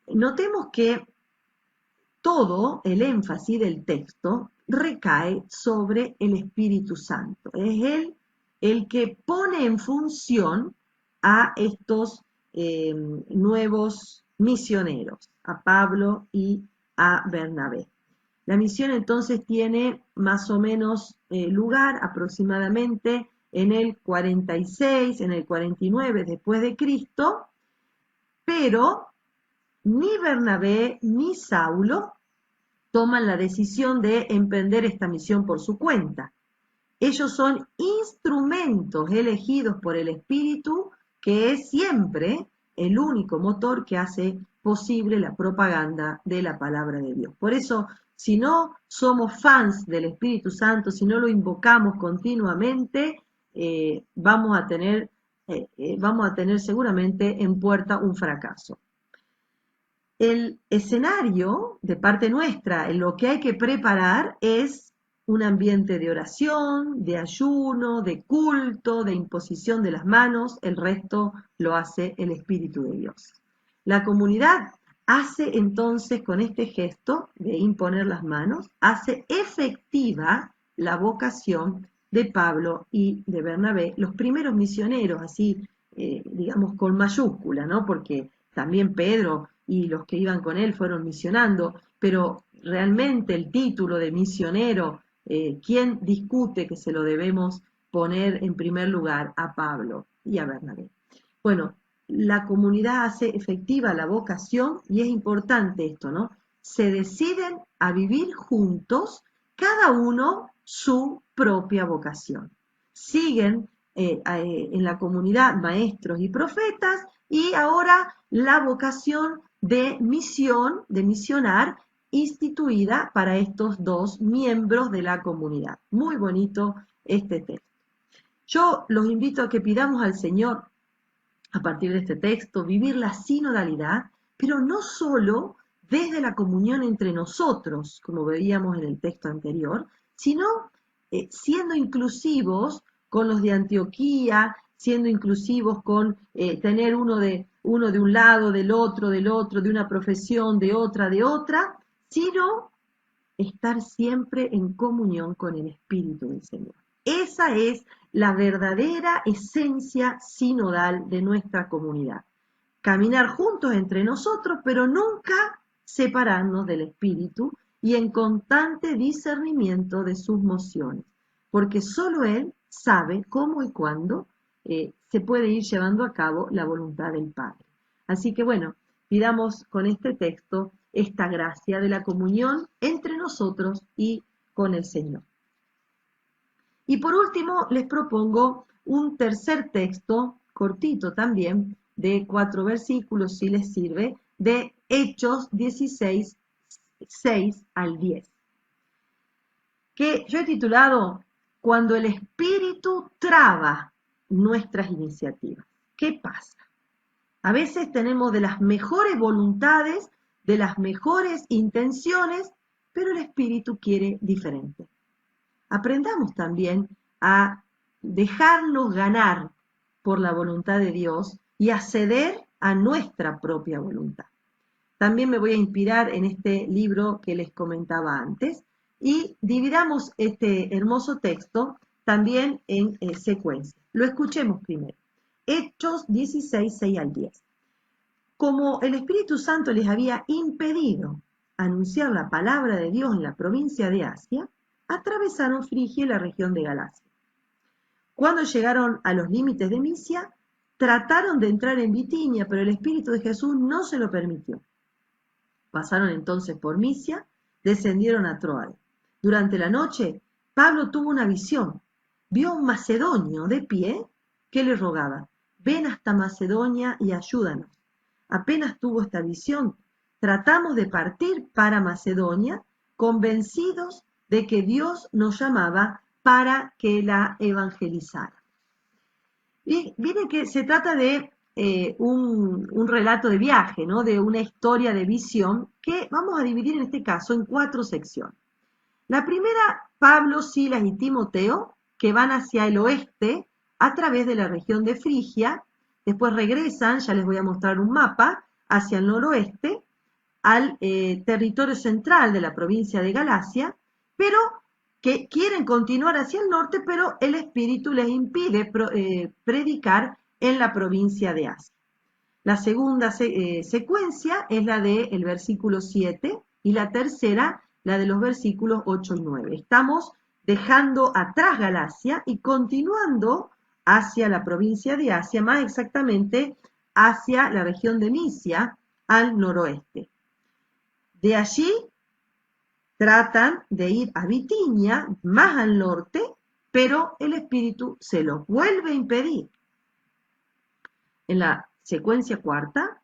Notemos que todo el énfasis del texto recae sobre el Espíritu Santo. Es Él el que pone en función a estos nuevos misioneros, a Pablo y a Bernabé. La misión entonces tiene más o menos lugar aproximadamente en el 46, en el 49 después de Cristo, pero ni Bernabé ni Saulo toman la decisión de emprender esta misión por su cuenta. Ellos son instrumentos elegidos por el Espíritu, que es siempre el único motor que hace posible la propaganda de la palabra de Dios. Por eso, si no somos fans del Espíritu Santo, si no lo invocamos continuamente, vamos a tener seguramente en puerta un fracaso. El escenario de parte nuestra, en lo que hay que preparar, es un ambiente de oración, de ayuno, de culto, de imposición de las manos. El resto lo hace el Espíritu de Dios. La comunidad hace entonces, con este gesto de imponer las manos, hace efectiva la vocación de Pablo y de Bernabé, los primeros misioneros, así, digamos, con mayúscula, ¿no? Porque también Pedro y los que iban con él fueron misionando, pero realmente el título de misionero, ¿quién discute que se lo debemos poner en primer lugar a Pablo y a Bernabé? Bueno, la comunidad hace efectiva la vocación y es importante esto, ¿no? Se deciden a vivir juntos, cada uno su propia vocación. Siguen en la comunidad maestros y profetas, y ahora la vocación de misión, de misionar, instituida para estos 2 miembros de la comunidad. Muy bonito este texto. Yo los invito a que pidamos al Señor, a partir de este texto, vivir la sinodalidad, pero no solo desde la comunión entre nosotros, como veíamos en el texto anterior, sino siendo inclusivos con los de Antioquía, siendo inclusivos con tener uno de un lado, del otro, de una profesión, de otra, sino estar siempre en comunión con el Espíritu del Señor. Esa es la verdadera esencia sinodal de nuestra comunidad. Caminar juntos entre nosotros, pero nunca separarnos del Espíritu y en constante discernimiento de sus mociones. porque solo Él sabe cómo y cuándo se puede ir llevando a cabo la voluntad del Padre. Así que bueno, pidamos con este texto esta gracia de la comunión entre nosotros y con el Señor. Y por último, les propongo un tercer texto, cortito también, de 4 versículos, si les sirve, de Hechos 16, 6 al 10, que yo he titulado Cuando el Espíritu traba nuestras iniciativas. ¿Qué pasa? A veces tenemos de las mejores voluntades, de las mejores intenciones, pero el Espíritu quiere diferente. Aprendamos también a dejarnos ganar por la voluntad de Dios y a ceder a nuestra propia voluntad. También me voy a inspirar en este libro que les comentaba antes y dividamos este hermoso texto también en secuencia. Lo escuchemos primero. Hechos 16, 6 al 10. Como el Espíritu Santo les había impedido anunciar la palabra de Dios en la provincia de Asia, atravesaron Frigia y la región de Galacia. Cuando llegaron a los límites de Misia, trataron de entrar en Bitinia, pero el Espíritu de Jesús no se lo permitió. Pasaron entonces por Misia, descendieron a Troade. Durante la noche, Pablo tuvo una visión. Vio a un macedonio de pie que le rogaba: ven hasta Macedonia y ayúdanos. Apenas tuvo esta visión, tratamos de partir para Macedonia, convencidos de que Dios nos llamaba para que la evangelizara. Y miren que se trata de un relato de viaje, ¿no? De una historia de visión que vamos a dividir en este caso en 4 secciones. La primera, Pablo, Silas y Timoteo, que van hacia el oeste a través de la región de Frigia, después regresan, ya les voy a mostrar un mapa, hacia el noroeste, al territorio central de la provincia de Galacia, pero que quieren continuar hacia el norte, pero el Espíritu les impide predicar en la provincia de Asia. La segunda secuencia es la del versículo 7 y la tercera la de los versículos 8 y 9. Estamos dejando atrás Galacia y continuando hacia la provincia de Asia, más exactamente hacia la región de Misia, al noroeste. De allí tratan de ir a Bitinia, más al norte, pero el Espíritu se los vuelve a impedir. En la secuencia cuarta,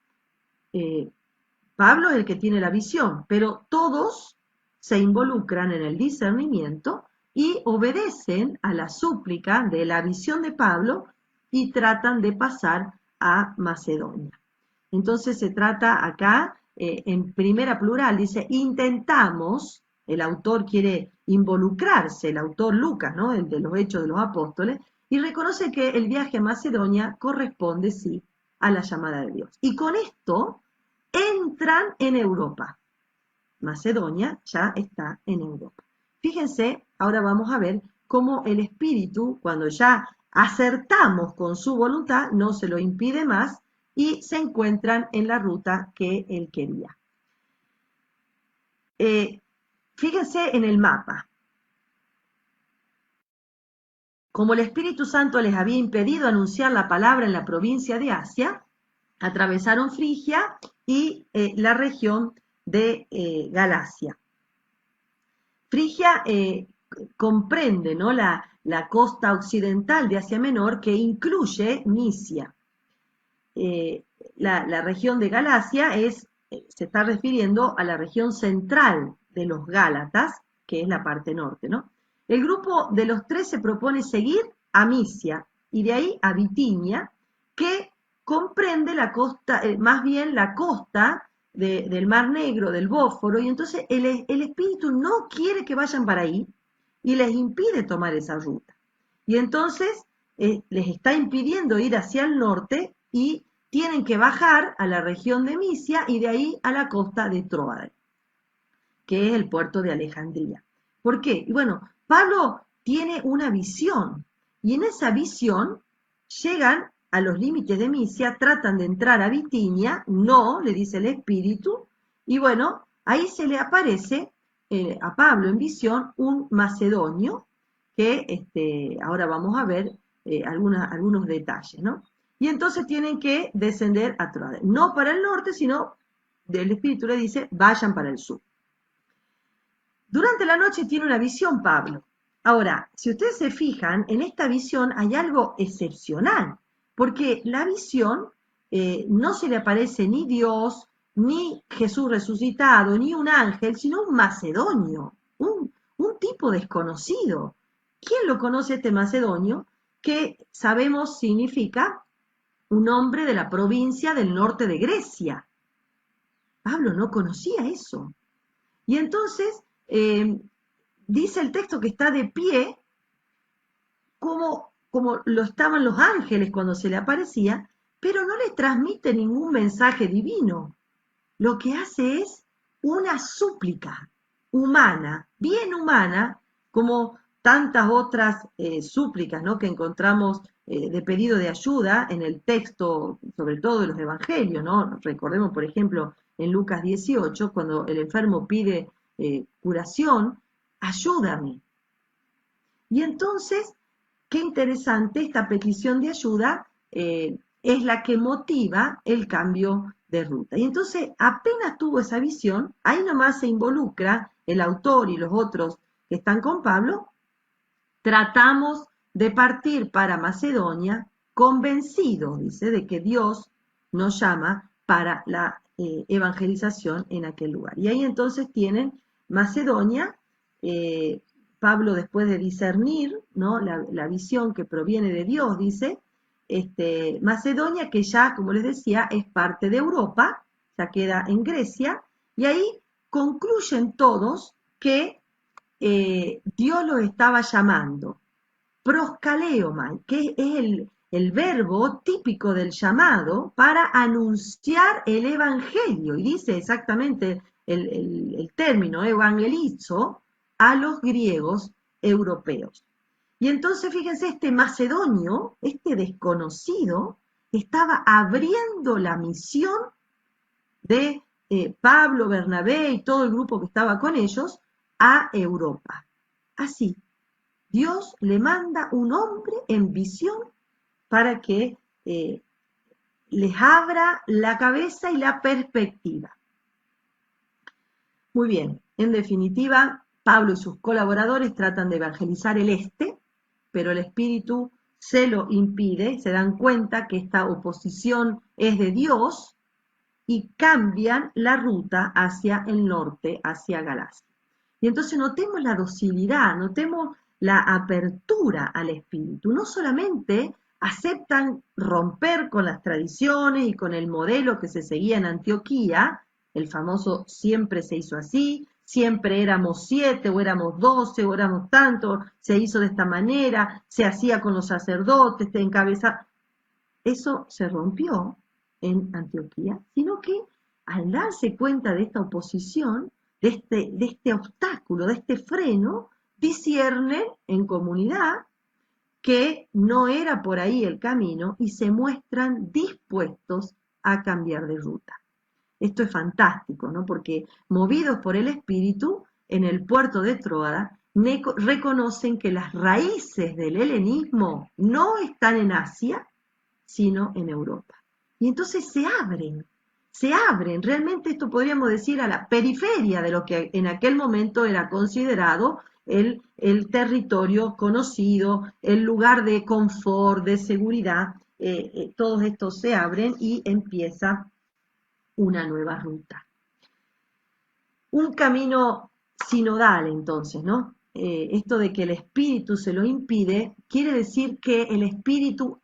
Pablo es el que tiene la visión, pero todos se involucran en el discernimiento y obedecen a la súplica de la visión de Pablo y tratan de pasar a Macedonia. Entonces se trata acá, en primera plural, dice, intentamos, el autor quiere involucrarse, el autor Lucas, ¿no? El de los Hechos de los Apóstoles, y reconoce que el viaje a Macedonia corresponde, sí, a la llamada de Dios. Y con esto entran en Europa. Macedonia ya está en Europa. Fíjense, ahora vamos a ver cómo el Espíritu, cuando ya acertamos con su voluntad, no se lo impide más y se encuentran en la ruta que él quería. Fíjense en el mapa. Como el Espíritu Santo les había impedido anunciar la palabra en la provincia de Asia, atravesaron Frigia y la región de Galacia. Frigia comprende, ¿no? la costa occidental de Asia Menor, que incluye Misia. La región de Galacia se está refiriendo a la región central de los Gálatas, que es la parte norte, ¿no? El grupo de los 3 se propone seguir a Misia y de ahí a Bitinia, que comprende la costa, más bien la costa del Mar Negro, del Bósforo, y entonces el Espíritu no quiere que vayan para ahí y les impide tomar esa ruta. Y entonces les está impidiendo ir hacia el norte y tienen que bajar a la región de Misia y de ahí a la costa de Troade, que es el puerto de Alejandría. ¿Por qué? Y bueno, Pablo tiene una visión y en esa visión llegan a los límites de Misia, tratan de entrar a Bitinia, no, le dice el Espíritu, y bueno, ahí se le aparece a Pablo en visión un macedonio que ahora vamos a ver algunos detalles, ¿no? Y entonces tienen que descender a Troade, no para el norte, sino el Espíritu le dice, vayan para el sur. Durante la noche tiene una visión Pablo. Ahora, si ustedes se fijan, en esta visión hay algo excepcional, porque la visión no se le aparece ni Dios, ni Jesús resucitado, ni un ángel, sino un macedonio, un tipo desconocido. ¿Quién lo conoce este macedonio? Que sabemos significa un hombre de la provincia del norte de Grecia. Pablo no conocía eso. Y entonces dice el texto que está de pie como lo estaban los ángeles cuando se le aparecía, pero no le transmite ningún mensaje divino. Lo que hace es una súplica humana, bien humana, como tantas otras súplicas, ¿no?, que encontramos de pedido de ayuda en el texto, sobre todo de los evangelios, ¿no? Recordemos, por ejemplo, en Lucas 18, cuando el enfermo pide curación, ayúdame. Y entonces, qué interesante, esta petición de ayuda es la que motiva el cambio de ruta. Y entonces, apenas tuvo esa visión, ahí nomás se involucra el autor y los otros que están con Pablo. Tratamos de partir para Macedonia convencidos, dice, de que Dios nos llama para la evangelización en aquel lugar. Y ahí entonces tienen Macedonia, Pablo, después de discernir, ¿no?, la visión que proviene de Dios, dice, Macedonia, que ya, como les decía, es parte de Europa, ya queda en Grecia, y ahí concluyen todos que Dios los estaba llamando. Proskaleomai, que es el verbo típico del llamado para anunciar el evangelio, y dice exactamente el término evangelizo a los griegos europeos. Y entonces fíjense, este macedonio, este desconocido, estaba abriendo la misión de Pablo, Bernabé y todo el grupo que estaba con ellos a Europa. Así, Dios le manda un hombre en visión para que les abra la cabeza y la perspectiva. Muy bien, en definitiva, Pablo y sus colaboradores tratan de evangelizar el este, pero el Espíritu se lo impide, se dan cuenta que esta oposición es de Dios y cambian la ruta hacia el norte, hacia Galacia. Y entonces notemos la docilidad, notemos la apertura al Espíritu. No solamente aceptan romper con las tradiciones y con el modelo que se seguía en Antioquía, el famoso siempre se hizo así, siempre éramos 7 o éramos 12 o éramos tantos, se hizo de esta manera, se hacía con los sacerdotes, se encabezaba. Eso se rompió en Antioquía, sino que al darse cuenta de esta oposición, de este obstáculo, de este freno, disciernen en comunidad que no era por ahí el camino y se muestran dispuestos a cambiar de ruta. Esto es fantástico, ¿no? Porque movidos por el Espíritu, en el puerto de Tróada, reconocen que las raíces del helenismo no están en Asia, sino en Europa. Y entonces se abren, realmente esto podríamos decir a la periferia de lo que en aquel momento era considerado el territorio conocido, el lugar de confort, de seguridad, todos estos se abren y empieza una nueva ruta. Un camino sinodal entonces, ¿no? Esto de que el Espíritu se lo impide, quiere decir que el Espíritu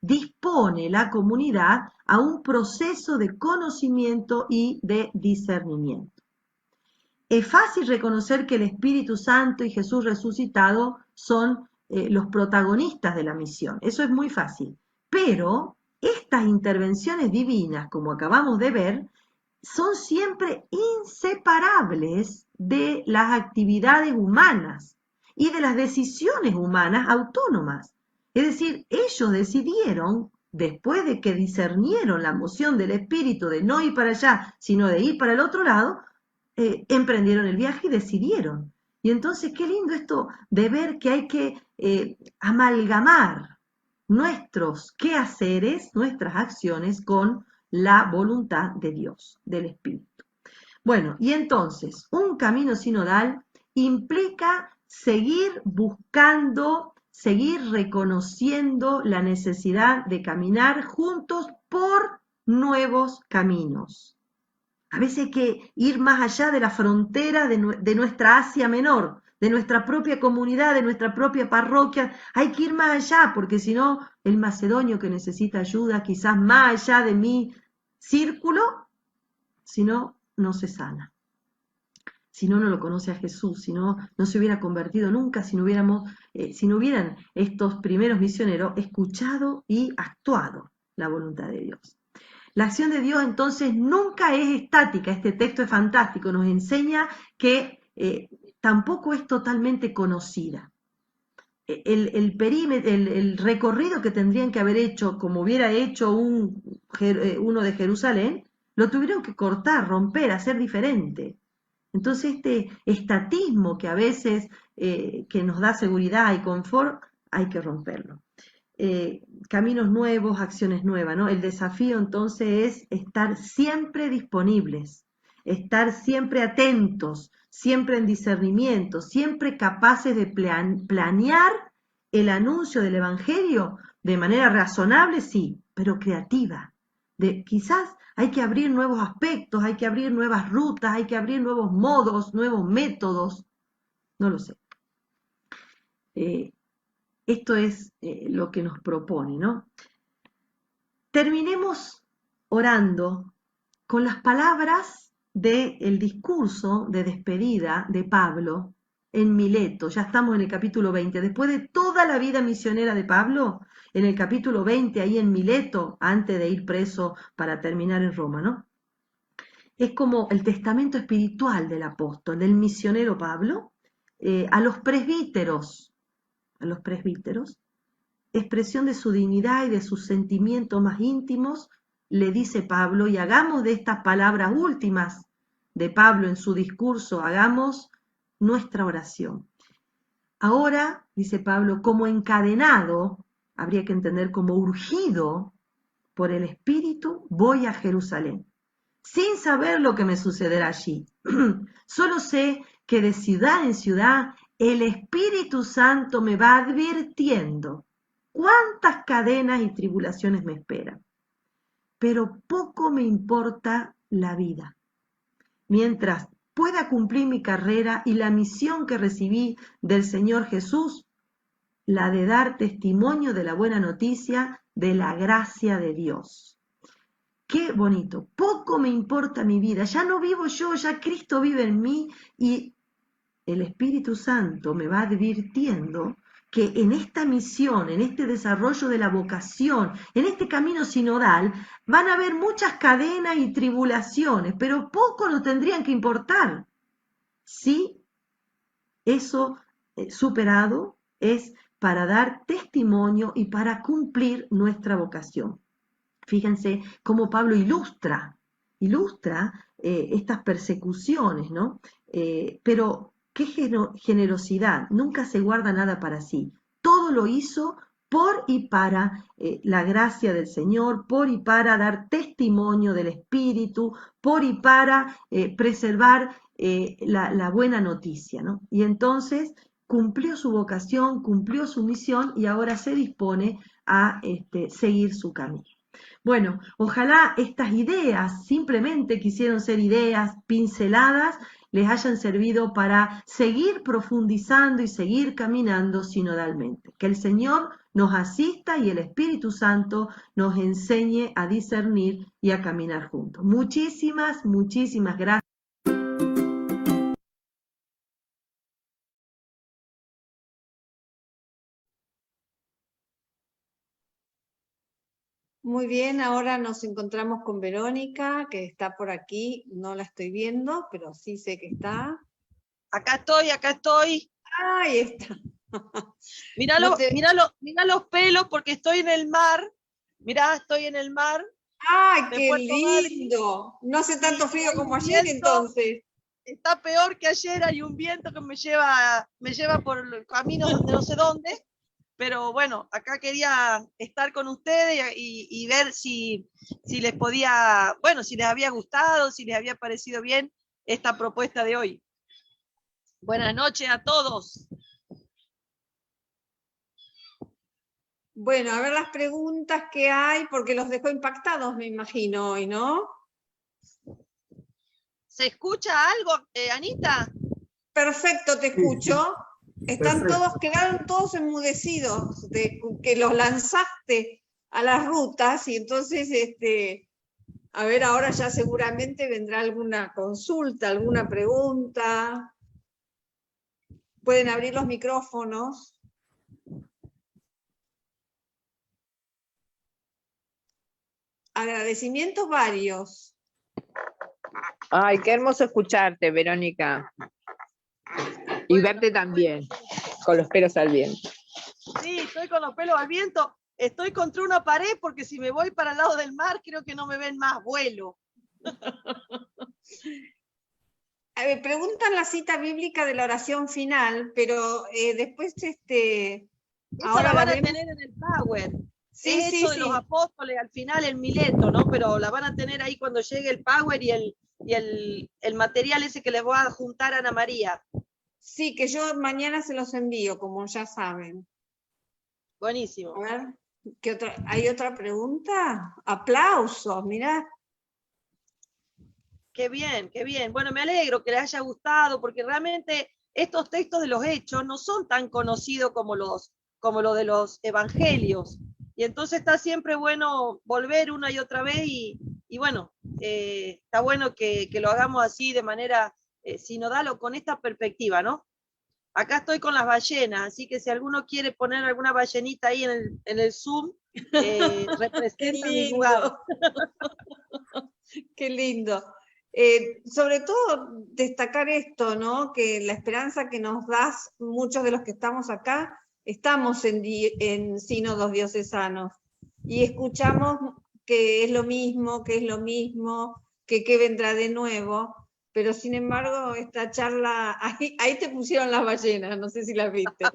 dispone la comunidad a un proceso de conocimiento y de discernimiento. Es fácil reconocer que el Espíritu Santo y Jesús resucitado son los protagonistas de la misión, eso es muy fácil, pero estas intervenciones divinas, como acabamos de ver, son siempre inseparables de las actividades humanas y de las decisiones humanas autónomas. Es decir, ellos decidieron, después de que discernieron la moción del Espíritu de no ir para allá, sino de ir para el otro lado, emprendieron el viaje y decidieron. Y entonces qué lindo esto de ver que hay que amalgamar nuestros quehaceres, nuestras acciones con la voluntad de Dios, del Espíritu. Bueno, y entonces, un camino sinodal implica seguir buscando, seguir reconociendo la necesidad de caminar juntos por nuevos caminos. A veces hay que ir más allá de la frontera de nuestra Asia Menor, de nuestra propia comunidad, de nuestra propia parroquia. Hay que ir más allá, porque si no, el macedonio que necesita ayuda, quizás más allá de mi círculo, si no, no se sana. Si no, no lo conoce a Jesús, si no, no se hubiera convertido nunca, si no hubieran estos primeros misioneros escuchado y actuado la voluntad de Dios. La acción de Dios entonces nunca es estática. Este texto es fantástico, nos enseña que tampoco es totalmente conocida. El perímetro, el recorrido que tendrían que haber hecho, como hubiera hecho uno de Jerusalén, lo tuvieron que cortar, romper, hacer diferente. Entonces este estatismo que a veces que nos da seguridad y confort, hay que romperlo. Caminos nuevos, acciones nuevas, ¿no? El desafío entonces es estar siempre disponibles, estar siempre atentos, siempre en discernimiento, siempre capaces de planear el anuncio del Evangelio de manera razonable, sí, pero creativa. Quizás hay que abrir nuevos aspectos, hay que abrir nuevas rutas, hay que abrir nuevos modos, nuevos métodos, no lo sé. Esto es lo que nos propone, ¿no? Terminemos orando con las palabras del discurso de despedida de Pablo en Mileto. Ya estamos en el capítulo 20. Después de toda la vida misionera de Pablo, en el capítulo 20, ahí en Mileto, antes de ir preso para terminar en Roma, ¿no? Es como el testamento espiritual del apóstol, del misionero Pablo, a los presbíteros, expresión de su dignidad y de sus sentimientos más íntimos, le dice Pablo, y hagamos de estas palabras últimas de Pablo en su discurso, hagamos nuestra oración. Ahora, dice Pablo, como encadenado, habría que entender como urgido por el Espíritu, voy a Jerusalén, sin saber lo que me sucederá allí. Solo sé que de ciudad en ciudad el Espíritu Santo me va advirtiendo cuántas cadenas y tribulaciones me esperan. Pero poco me importa la vida. Mientras pueda cumplir mi carrera y la misión que recibí del Señor Jesús, la de dar testimonio de la buena noticia de la gracia de Dios. Qué bonito. Poco me importa mi vida. Ya no vivo yo, ya Cristo vive en mí y el Espíritu Santo me va advirtiendo que en esta misión, en este desarrollo de la vocación, en este camino sinodal, van a haber muchas cadenas y tribulaciones, pero poco nos tendrían que importar. Sí, eso superado es para dar testimonio y para cumplir nuestra vocación. Fíjense cómo Pablo ilustra estas persecuciones, ¿no? Pero qué generosidad, nunca se guarda nada para sí. Todo lo hizo por y para la gracia del Señor, por y para dar testimonio del Espíritu, por y para preservar la buena noticia, ¿no? Y entonces cumplió su vocación, cumplió su misión y ahora se dispone a seguir su camino. Bueno, ojalá estas ideas, simplemente quisieron ser ideas pinceladas, les hayan servido para seguir profundizando y seguir caminando sinodalmente. Que el Señor nos asista y el Espíritu Santo nos enseñe a discernir y a caminar juntos. Muchísimas, muchísimas gracias. Muy bien, ahora nos encontramos con Verónica, que está por aquí, no la estoy viendo, pero sí sé que está. Acá estoy. Ahí está. Mirá, No te- mirá los pelos porque estoy en el mar. Mirá, estoy en el mar. ¡Ay, de qué Puerto Madryn. lindo! No hace tanto frío como El ayer viento. entonces. está peor que ayer, hay un viento que me lleva por el camino donde no sé dónde, pero bueno, acá quería estar con ustedes y ver si les podía, bueno, si les había gustado, si les había parecido bien esta propuesta de hoy. Buenas noches a todos. Bueno, a ver las preguntas que hay, porque los dejó impactados, me imagino, hoy, ¿no? ¿Se escucha algo, Anita? Perfecto, te escucho. Están Perfecto. todos, quedaron todos enmudecidos de que los lanzaste a las rutas y entonces, a ver, ahora ya seguramente vendrá alguna consulta, alguna pregunta. Pueden abrir los micrófonos. Agradecimientos varios. Ay, qué hermoso escucharte, Verónica. Y Bueno, verte también, con los pelos al viento. Sí, estoy con los pelos al viento. Estoy contra una pared porque si me voy para el lado del mar creo que no me ven más, vuelo. Preguntan la cita bíblica de la oración final, pero después Esa ahora la van a vemos. tener en el Power. Sí, Es sí, eso de sí. los apóstoles, al final el Mileto, ¿no? Pero la van a tener ahí cuando llegue el Power y el material ese que les voy a juntar a Ana María. Sí, que yo mañana se los envío, como ya saben. Buenísimo. A ver, ¿qué otra? ¿Hay otra pregunta? Aplausos, mirá. Qué bien, qué bien. Bueno, me alegro que les haya gustado, porque realmente estos textos de los hechos no son tan conocidos como los de los evangelios. Y entonces está siempre bueno volver una y otra vez y bueno, está bueno que lo hagamos así de manera sinodal o con esta perspectiva, ¿no? Acá estoy con las ballenas, así que si alguno quiere poner alguna ballenita ahí en el Zoom, representa mi lugar. Qué lindo. Sobre todo destacar esto, ¿no? Que la esperanza que nos das, muchos de los que estamos acá, estamos en sínodos diocesanos y escuchamos que es lo mismo, que qué vendrá de nuevo, pero sin embargo esta charla, ahí te pusieron las ballenas, no sé si las viste.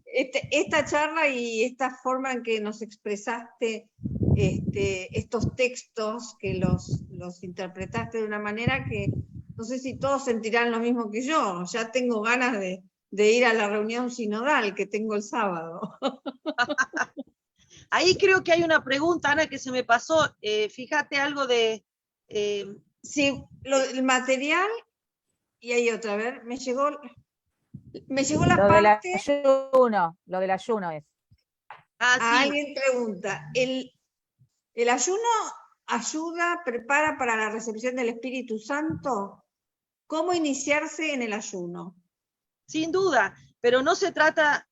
Esta charla y esta forma en que nos expresaste estos textos, que los interpretaste de una manera que no sé si todos sentirán lo mismo que yo. Ya tengo ganas de ir a la reunión sinodal que tengo el sábado. Ahí creo que hay una pregunta, Ana, que se me pasó. Fíjate algo de... Sí, el material, y hay otra, a ver, me llegó la parte... Lo del ayuno es. Ah, sí. Alguien pregunta, ¿el ayuno ayuda, prepara para la recepción del Espíritu Santo? ¿Cómo iniciarse en el ayuno? Sin duda, pero no se trata,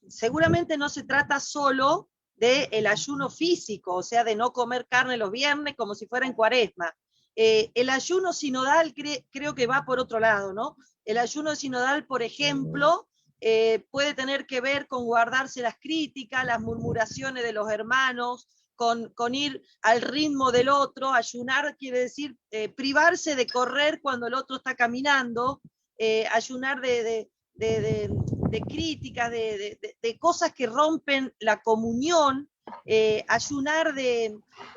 seguramente no se trata solo del ayuno físico, o sea, de no comer carne los viernes como si fuera en Cuaresma. El ayuno sinodal creo que va por otro lado, ¿no? El ayuno sinodal, por ejemplo, puede tener que ver con guardarse las críticas, las murmuraciones de los hermanos, con ir al ritmo del otro. Ayunar quiere decir privarse de correr cuando el otro está caminando, ayunar de críticas, de cosas que rompen la comunión, ayunar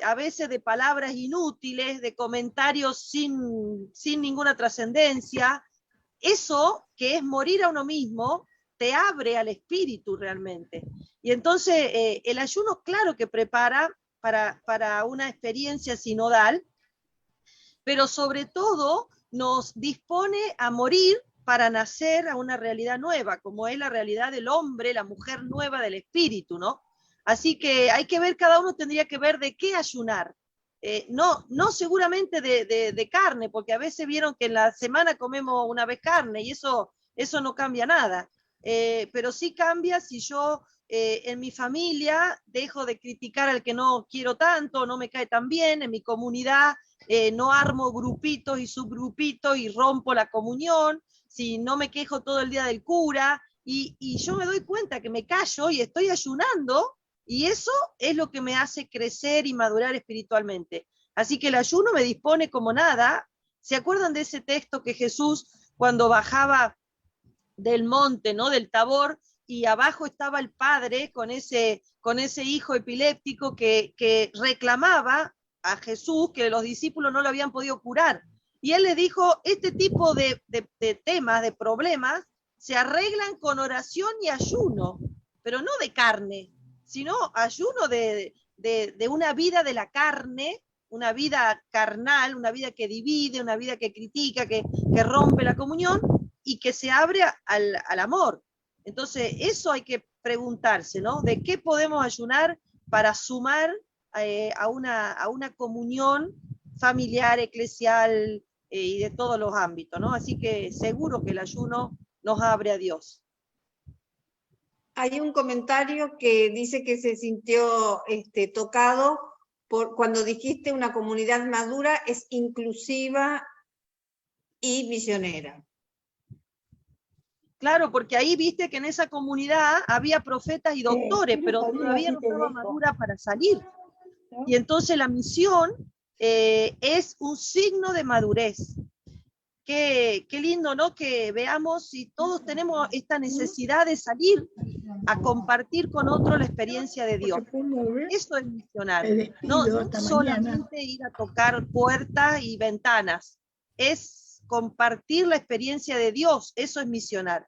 a veces de palabras inútiles, de comentarios sin ninguna trascendencia. Eso, que es morir a uno mismo, te abre al espíritu realmente. Y entonces el ayuno, claro que prepara para una experiencia sinodal, pero sobre todo nos dispone a morir para nacer a una realidad nueva, como es la realidad del hombre, la mujer nueva del espíritu, ¿no? Así que hay que ver, cada uno tendría que ver de qué ayunar. No seguramente de carne, porque a veces vieron que en la semana comemos una vez carne y eso no cambia nada. Pero sí cambia si yo en mi familia dejo de criticar al que no quiero tanto, no me cae tan bien, en mi comunidad no armo grupitos y subgrupitos y rompo la comunión, si no me quejo todo el día del cura, y yo me doy cuenta que me callo y estoy ayunando, y eso es lo que me hace crecer y madurar espiritualmente. Así que el ayuno me dispone como nada ¿Se acuerdan de ese texto que Jesús, cuando bajaba del monte, ¿no? Del Tabor, y abajo estaba el padre con ese hijo epiléptico que reclamaba a Jesús que los discípulos no lo habían podido curar? Y él le dijo, este tipo de temas, de problemas, se arreglan con oración y ayuno, pero no de carne, sino ayuno de una vida de la carne, una vida carnal, una vida que divide, una vida que critica, que rompe la comunión y que se abre al amor. Entonces, eso hay que preguntarse, ¿no? ¿De qué podemos ayunar para sumar a una comunión familiar, eclesial y de todos los ámbitos, ¿no? Así que seguro que el ayuno nos abre a Dios. Hay un comentario que dice que se sintió tocado cuando dijiste una comunidad madura es inclusiva y misionera. Claro, porque ahí viste que en esa comunidad había profetas y doctores, pero todavía no estaba madura para salir. Y entonces la misión es un signo de madurez. Qué lindo, ¿no? Que veamos si todos tenemos esta necesidad de salir a compartir con otros la experiencia de Dios. Eso es misionar. No solamente ir a tocar puertas y ventanas. Es compartir la experiencia de Dios. Eso es misionar.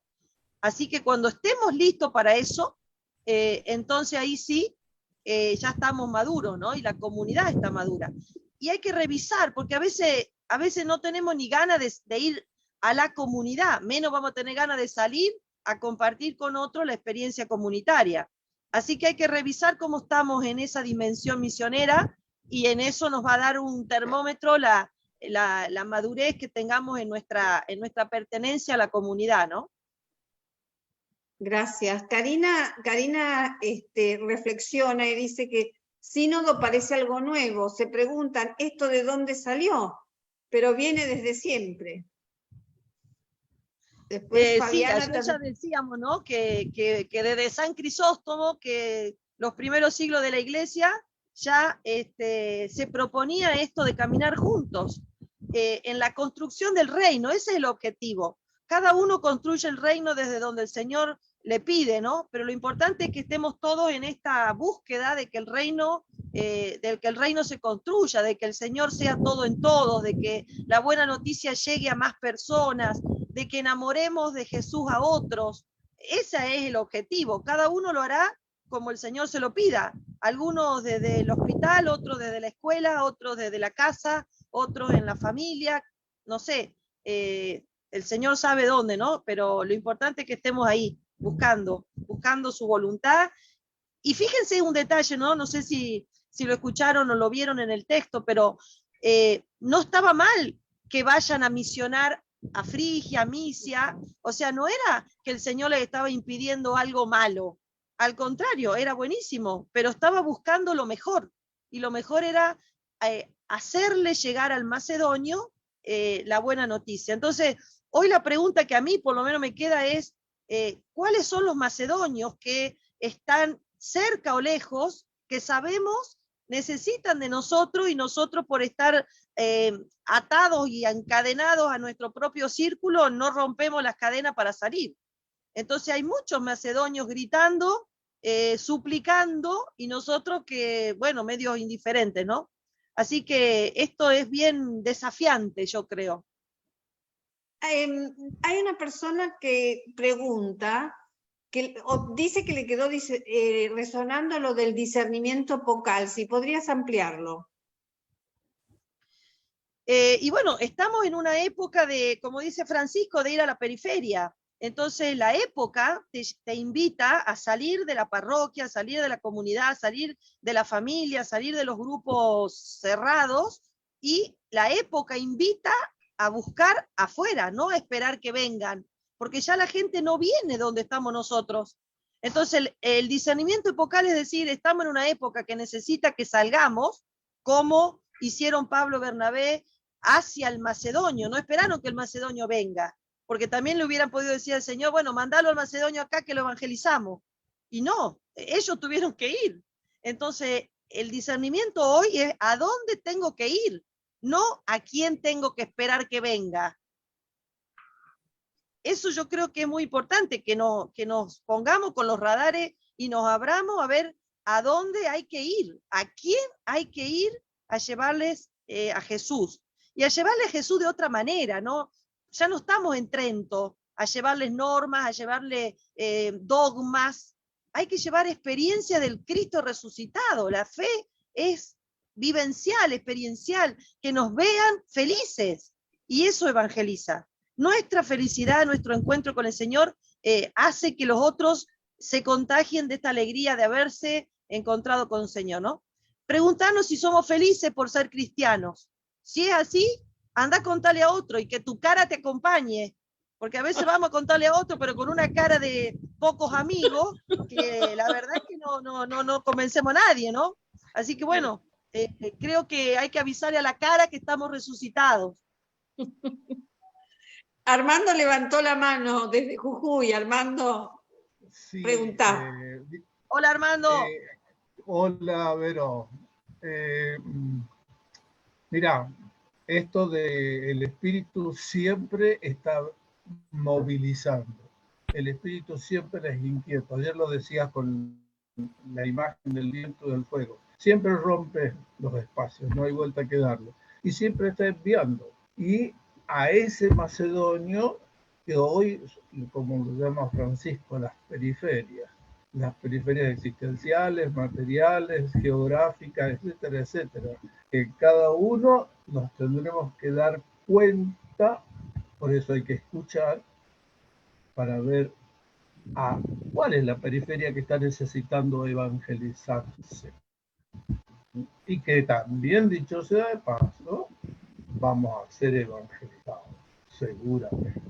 Así que cuando estemos listos para eso, entonces ahí sí, ya estamos maduros, ¿no? Y la comunidad está madura. Y hay que revisar, porque a veces no tenemos ni ganas de ir a la comunidad, menos vamos a tener ganas de salir a compartir con otros la experiencia comunitaria. Así que hay que revisar cómo estamos en esa dimensión misionera, y en eso nos va a dar un termómetro la madurez que tengamos en nuestra pertenencia a la comunidad, ¿no? Gracias. Karina reflexiona y dice que sínodo parece algo nuevo. Se preguntan, ¿esto de dónde salió? Pero viene desde siempre. Después Fabiana sí, ya decíamos, ¿no? Que desde San Crisóstomo, que los primeros siglos de la Iglesia, ya se proponía esto de caminar juntos en la construcción del reino. Ese es el objetivo. Cada uno construye el reino desde donde el Señor le pide, ¿no? Pero lo importante es que estemos todos en esta búsqueda de que el reino se construya, de que el Señor sea todo en todos, de que la buena noticia llegue a más personas, de que enamoremos de Jesús a otros. Ese es el objetivo. Cada uno lo hará como el Señor se lo pida. Algunos desde el hospital, otros desde la escuela, otros desde la casa, otros en la familia, no sé. El Señor sabe dónde, ¿no? Pero lo importante es que estemos ahí, buscando su voluntad. Y fíjense un detalle, ¿no? No sé si lo escucharon o lo vieron en el texto, pero no estaba mal que vayan a misionar a Frigia, a Misia. O sea, no era que el Señor les estaba impidiendo algo malo. Al contrario, era buenísimo, pero estaba buscando lo mejor. Y lo mejor era hacerle llegar al macedonio la buena noticia. Entonces, hoy la pregunta que a mí por lo menos me queda es, ¿cuáles son los macedonios que están cerca o lejos, que sabemos necesitan de nosotros, y nosotros por estar atados y encadenados a nuestro propio círculo no rompemos las cadenas para salir? Entonces hay muchos macedonios gritando, suplicando, y nosotros que, bueno, medios indiferentes, ¿no? Así que esto es bien desafiante, yo creo. Hay una persona que pregunta, dice que le quedó resonando lo del discernimiento vocal, si podrías ampliarlo. Y bueno, estamos en una época de, como dice Francisco, de ir a la periferia. Entonces la época te invita a salir de la parroquia, a salir de la comunidad, a salir de la familia, a salir de los grupos cerrados, y la época invita a buscar afuera, no a esperar que vengan, porque ya la gente no viene donde estamos nosotros. Entonces el discernimiento epocal es decir, estamos en una época que necesita que salgamos, como hicieron Pablo y Bernabé hacia el macedonio. No esperaron que el macedonio venga, porque también le hubieran podido decir al Señor, bueno, mandalo al macedonio acá que lo evangelizamos. Y no, ellos tuvieron que ir. Entonces el discernimiento hoy es a dónde tengo que ir, no a quién tengo que esperar que venga. Eso yo creo que es muy importante, que nos pongamos con los radares y nos abramos a ver a dónde hay que ir, a quién hay que ir a llevarles a Jesús. Y a llevarle a Jesús de otra manera, ¿no? Ya no estamos en Trento a llevarles normas, a llevarle dogmas. Hay que llevar experiencia del Cristo resucitado. La fe es vivencial, experiencial, que nos vean felices. Y eso evangeliza. Nuestra felicidad, nuestro encuentro con el Señor hace que los otros se contagien de esta alegría de haberse encontrado con el Señor, ¿no? Preguntarnos si somos felices por ser cristianos. Si es así, anda a contarle a otro y que tu cara te acompañe, porque a veces vamos a contarle a otro, pero con una cara de pocos amigos, que la verdad es que no convencemos a nadie, ¿no? Así que bueno, creo que hay que avisarle a la cara que estamos resucitados. Armando levantó la mano desde Jujuy. Armando, Sí, preguntá. Hola, Armando. Hola, Vero. Mira, esto del espíritu siempre está movilizando. El espíritu siempre es inquieto. Ayer lo decías con la imagen del viento y del fuego. Siempre rompe los espacios, no hay vuelta que darle. Y siempre está enviando. Y a ese macedonio que hoy, como lo llama Francisco, las periferias existenciales, materiales, geográficas, etcétera, etcétera, que cada uno nos tendremos que dar cuenta, por eso hay que escuchar, para ver cuál es la periferia que está necesitando evangelizarse. Y que también, dicho sea de paso, vamos a ser evangelizados, seguramente,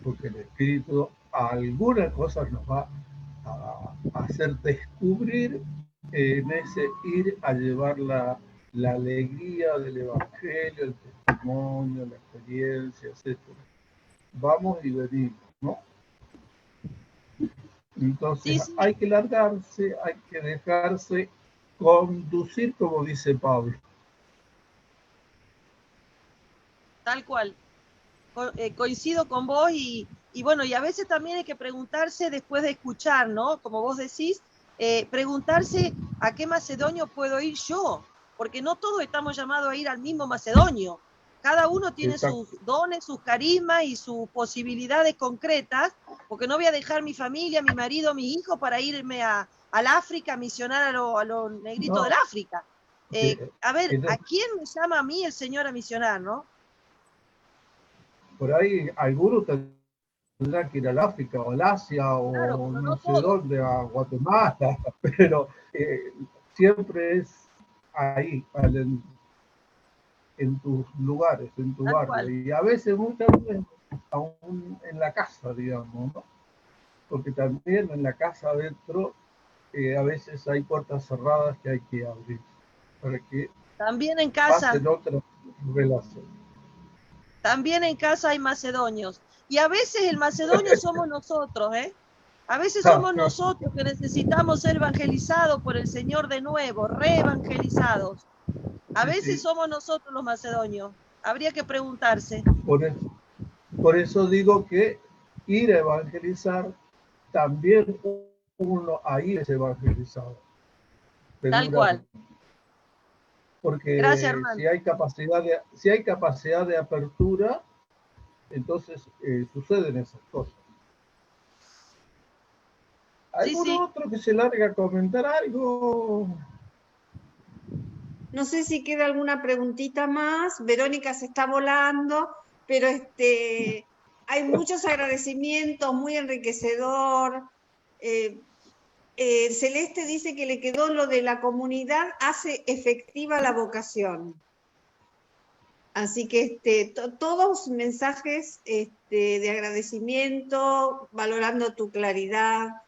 porque el Espíritu algunas cosas nos va a hacer descubrir en ese ir a llevar la alegría del Evangelio, el testimonio, la experiencia, etc. Vamos y venimos, ¿no? Entonces Sí. hay que largarse, hay que dejarse conducir, como dice Pablo. Tal cual. Coincido con vos y bueno, y a veces también hay que preguntarse después de escuchar, ¿no? Como vos decís, preguntarse a qué macedonio puedo ir yo, porque no todos estamos llamados a ir al mismo macedonio. Cada uno tiene sus dones, sus carismas y sus posibilidades concretas, porque no voy a dejar mi familia, mi marido, mis hijos para irme al África a misionar a los negritos del África. A ver, ¿a quién me llama a mí el Señor a misionar, no? Por ahí algunos tendrán que ir al África o al Asia o claro, no sé dónde, a Guatemala, pero siempre es ahí, en tus lugares, en tu barrio. Cual. Y a veces, muchas veces, aún en la casa, digamos, ¿no? Porque también en la casa adentro a veces hay puertas cerradas que hay que abrir para que también en casa pasen otras relaciones. También en casa hay macedonios. Y a veces el macedonio somos nosotros, ¿eh? A veces somos nosotros que necesitamos ser evangelizados por el Señor de nuevo, reevangelizados. A veces somos nosotros los macedonios. Habría que preguntarse. Por eso digo que ir a evangelizar, también uno ahí es evangelizado. Tal cual. Porque gracias, si hay capacidad de apertura, entonces suceden esas cosas. ¿Algún otro que se larga a comentar algo? No sé si queda alguna preguntita más. Verónica se está volando, pero hay muchos agradecimientos, muy enriquecedor. Celeste dice que le quedó lo de la comunidad hace efectiva la vocación. Así que todos mensajes de agradecimiento, valorando tu claridad.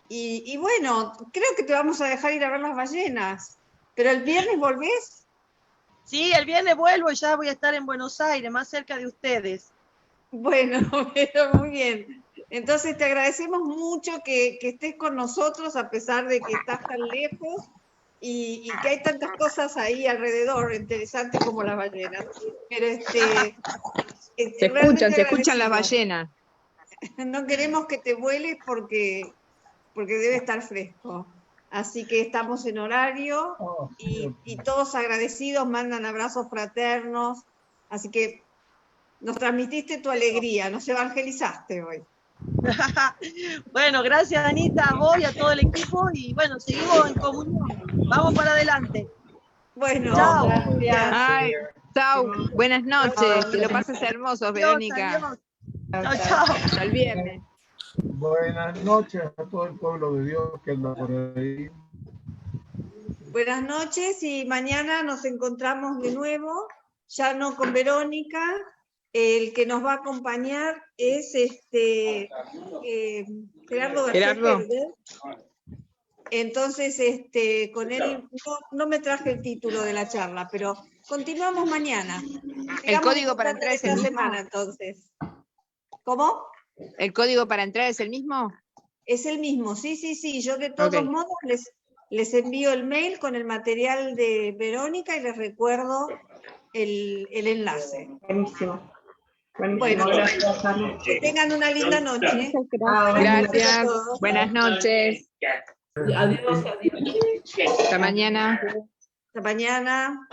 Y bueno, creo que te vamos a dejar ir a ver las ballenas. ¿Pero el viernes volvés? Sí, el viernes vuelvo y ya voy a estar en Buenos Aires, más cerca de ustedes. Bueno, pero muy bien. Entonces te agradecemos mucho que estés con nosotros a pesar de que estás tan lejos y que hay tantas cosas ahí alrededor interesantes como las ballenas. Pero Se escuchan las ballenas. No queremos que te vueles porque debe estar fresco. Así que estamos en horario y todos agradecidos, mandan abrazos fraternos. Así que nos transmitiste tu alegría, nos evangelizaste hoy. Bueno, gracias Anita, a vos y a todo el equipo, y bueno, seguimos en comunión. Vamos para adelante. Bueno, chao. gracias. Ay, chau, buenas noches, que lo pases hermoso, Verónica. Adiós. Chao, chao. Hasta el viernes. Buenas noches a todo el pueblo de Dios que anda por ahí. Buenas noches y mañana nos encontramos de nuevo, ya no con Verónica. El que nos va a acompañar es Gerardo García Herder. Entonces, con él no me traje el título de la charla, pero continuamos mañana. El código para entrar es el esta mismo. semana, entonces. ¿Cómo? ¿El código para entrar es el mismo? Es el mismo, sí. Yo de todos modos les envío el mail con el material de Verónica y les recuerdo el enlace. Buenísimo. Bueno, que tengan una linda noche. Gracias. Buenas noches. Adiós. Hasta mañana. Hasta mañana.